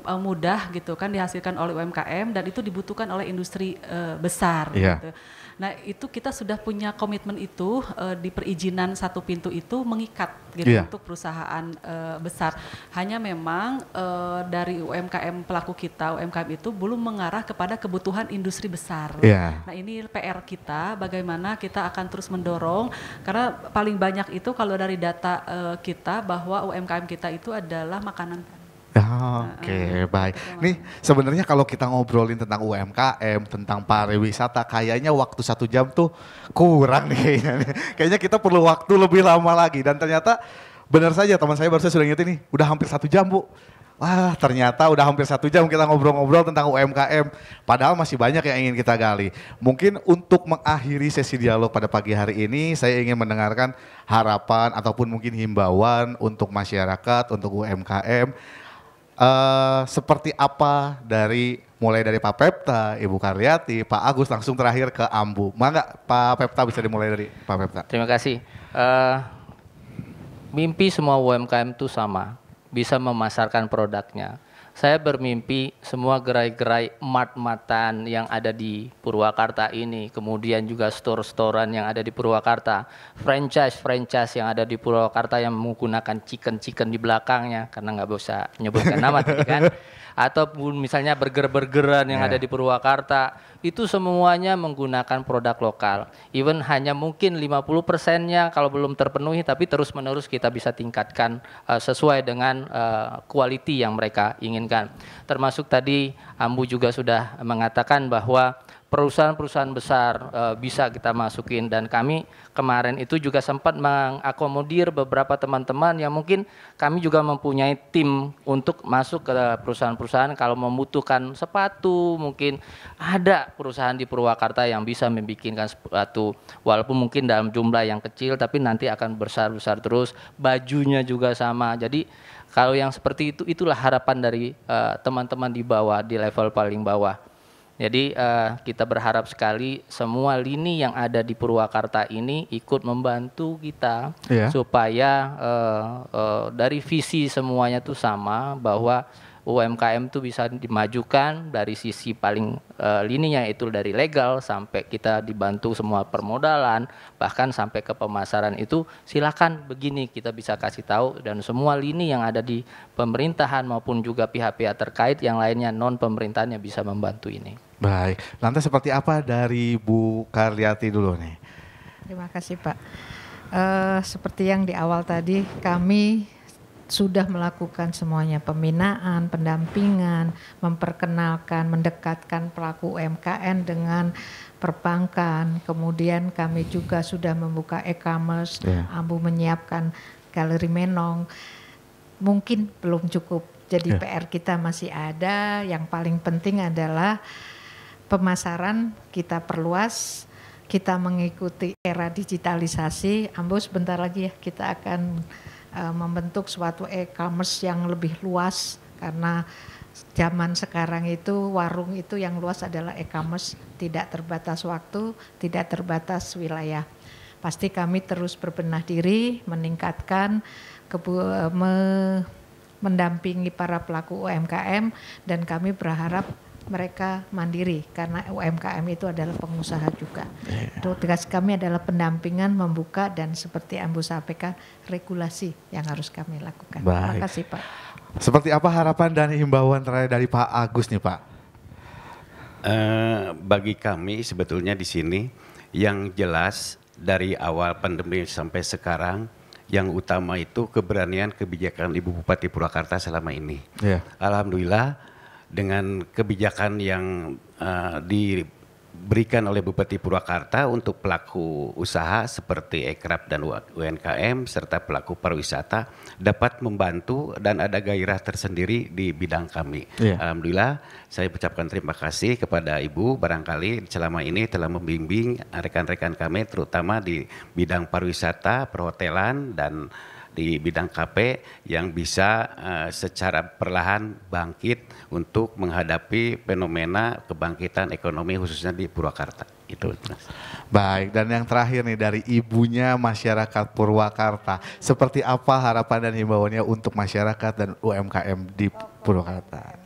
mudah gitu kan dihasilkan oleh UMKM dan itu dibutuhkan oleh industri besar gitu. Nah itu kita sudah punya komitmen itu di perizinan satu pintu itu mengikat gitu untuk perusahaan besar. Hanya memang dari UMKM pelaku kita UMKM itu belum mengarah kepada kebutuhan industri besar. Nah ini PR kita bagaimana kita akan terus mendorong karena paling banyak itu kalau dari data kita bahwa UMKM kita itu adalah makanan. Oke, baik. Nih sebenarnya kalau kita ngobrolin tentang UMKM, tentang pariwisata, kayaknya waktu 1 jam tuh kurang nih kayaknya. Kayaknya kita perlu waktu lebih lama lagi dan ternyata benar saja teman saya barusan sudah ngingetin nih, udah hampir 1 jam Bu. Wah ternyata udah hampir 1 jam kita ngobrol-ngobrol tentang UMKM. Padahal masih banyak yang ingin kita gali. Mungkin untuk mengakhiri sesi dialog pada pagi hari ini, saya ingin mendengarkan harapan ataupun mungkin himbauan untuk masyarakat, untuk UMKM. Seperti apa mulai dari Pak Pepta, Ibu Karyati, Pak Agus langsung terakhir ke Ambu. Mangga Pak Pepta bisa dimulai dari Pak Pepta. Terima kasih. Mimpi semua UMKM itu sama, bisa memasarkan produknya. Saya bermimpi semua gerai-gerai mat-matan yang ada di Purwakarta ini, kemudian juga store-storean yang ada di Purwakarta, franchise yang ada di Purwakarta yang menggunakan chicken di belakangnya, karena nggak bisa menyebutkan nama tadi kan, ataupun misalnya burger-burgeran yang ada di Purwakarta, itu semuanya menggunakan produk lokal. Even hanya mungkin 50%-nya kalau belum terpenuhi, tapi terus-menerus kita bisa tingkatkan sesuai dengan quality yang mereka inginkan. Termasuk tadi Ambu juga sudah mengatakan bahwa perusahaan-perusahaan besar bisa kita masukin, dan kami kemarin itu juga sempat mengakomodir beberapa teman-teman yang mungkin kami juga mempunyai tim untuk masuk ke perusahaan-perusahaan kalau membutuhkan sepatu. Mungkin ada perusahaan di Purwakarta yang bisa membikinkan sepatu walaupun mungkin dalam jumlah yang kecil, tapi nanti akan besar-besar terus. Bajunya juga sama. Jadi kalau yang seperti itu, itulah harapan dari teman-teman di bawah, di level paling bawah. Jadi kita berharap sekali semua lini yang ada di Purwakarta ini ikut membantu kita supaya dari visi semuanya itu sama, bahwa UMKM itu bisa dimajukan dari sisi paling lininya itu dari legal sampai kita dibantu semua permodalan, bahkan sampai ke pemasaran itu silakan begini kita bisa kasih tahu, dan semua lini yang ada di pemerintahan maupun juga pihak-pihak terkait yang lainnya non pemerintahannya bisa membantu ini. Baik, lantas seperti apa dari Bu Karliati dulu nih? Terima kasih Pak. Seperti yang di awal tadi, kami sudah melakukan semuanya, pembinaan, pendampingan, memperkenalkan, mendekatkan pelaku UMKM dengan perbankan. Kemudian kami juga sudah membuka e-commerce, Ambu menyiapkan galeri Menong. Mungkin belum cukup, jadi PR kita masih ada. Yang paling penting adalah pemasaran kita perluas, kita mengikuti era digitalisasi. Ambo sebentar lagi ya kita akan membentuk suatu e-commerce yang lebih luas, karena zaman sekarang itu warung itu yang luas adalah e-commerce, tidak terbatas waktu, tidak terbatas wilayah. Pasti kami terus berbenah diri, meningkatkan, mendampingi para pelaku UMKM, dan kami berharap mereka mandiri karena UMKM itu adalah pengusaha juga. Tugas kami adalah pendampingan, membuka, dan seperti Ambu sampaikan regulasi yang harus kami lakukan. Baik. Terima kasih Pak. Seperti apa harapan dan himbauan terakhir dari Pak Agus nih Pak? Bagi kami sebetulnya di sini yang jelas dari awal pandemi sampai sekarang, yang utama itu keberanian kebijakan Ibu Bupati Purwakarta selama ini. Alhamdulillah dengan kebijakan yang diberikan oleh Bupati Purwakarta untuk pelaku usaha seperti Ekrab dan UMKM serta pelaku pariwisata dapat membantu dan ada gairah tersendiri di bidang kami. Alhamdulillah saya ucapkan terima kasih kepada Ibu, barangkali selama ini telah membimbing rekan-rekan kami terutama di bidang pariwisata, perhotelan, dan di bidang KP yang bisa secara perlahan bangkit untuk menghadapi fenomena kebangkitan ekonomi khususnya di Purwakarta. Itu. Baik, dan yang terakhir nih dari ibunya masyarakat Purwakarta, seperti apa harapan dan himbauannya untuk masyarakat dan UMKM di Purwakarta?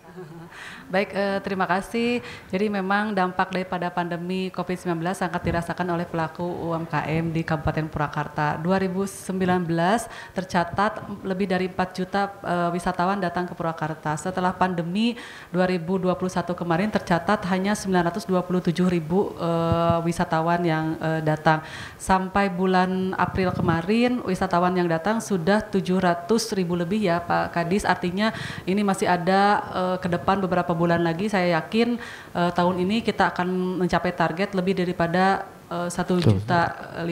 Baik, terima kasih. Jadi memang dampak daripada pandemi COVID-19 sangat dirasakan oleh pelaku UMKM di Kabupaten Purwakarta. 2019 tercatat lebih dari 4 juta wisatawan datang ke Purwakarta. Setelah pandemi 2021 kemarin tercatat hanya 927.000 wisatawan yang datang. Sampai bulan April kemarin wisatawan yang datang sudah 700.000 lebih ya Pak Kadis. Artinya ini masih ada ke depan beberapa bulan lagi, saya yakin tahun ini kita akan mencapai target lebih daripada 1.500.000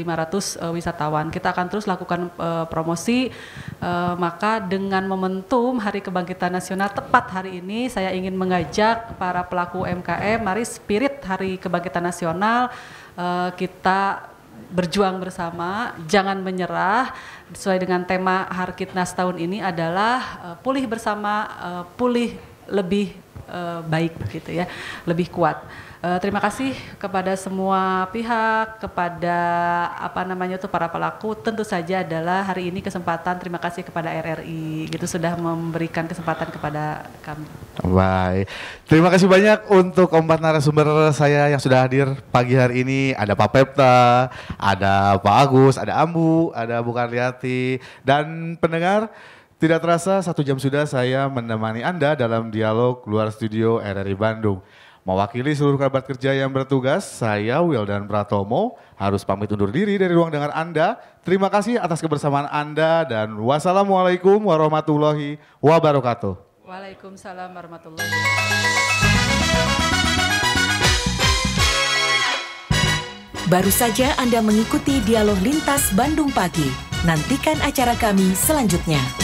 wisatawan. Kita akan terus lakukan promosi, maka dengan momentum Hari Kebangkitan Nasional tepat hari ini, saya ingin mengajak para pelaku UMKM, mari spirit Hari Kebangkitan Nasional kita berjuang bersama, jangan menyerah. Sesuai dengan tema Harkitnas tahun ini adalah pulih bersama, pulih lebih baik gitu ya, lebih kuat. Terima kasih kepada semua pihak, kepada para pelaku. Tentu saja adalah hari ini kesempatan, terima kasih kepada RRI gitu sudah memberikan kesempatan kepada kami. Baik, terima kasih banyak untuk keempat narasumber saya yang sudah hadir pagi hari ini. Ada Pak Pepta, ada Pak Agus, ada Ambu, ada Bu Karliati, dan pendengar. Tidak terasa 1 jam sudah saya menemani Anda dalam dialog luar studio RRI Bandung. Mewakili seluruh kerabat kerja yang bertugas, saya Wildan Pratomo harus pamit undur diri dari ruang dengar Anda. Terima kasih atas kebersamaan Anda dan wassalamualaikum warahmatullahi wabarakatuh. Waalaikumsalam warahmatullahi wabarakatuh. Baru saja Anda mengikuti Dialog Lintas Bandung Pagi. Nantikan acara kami selanjutnya.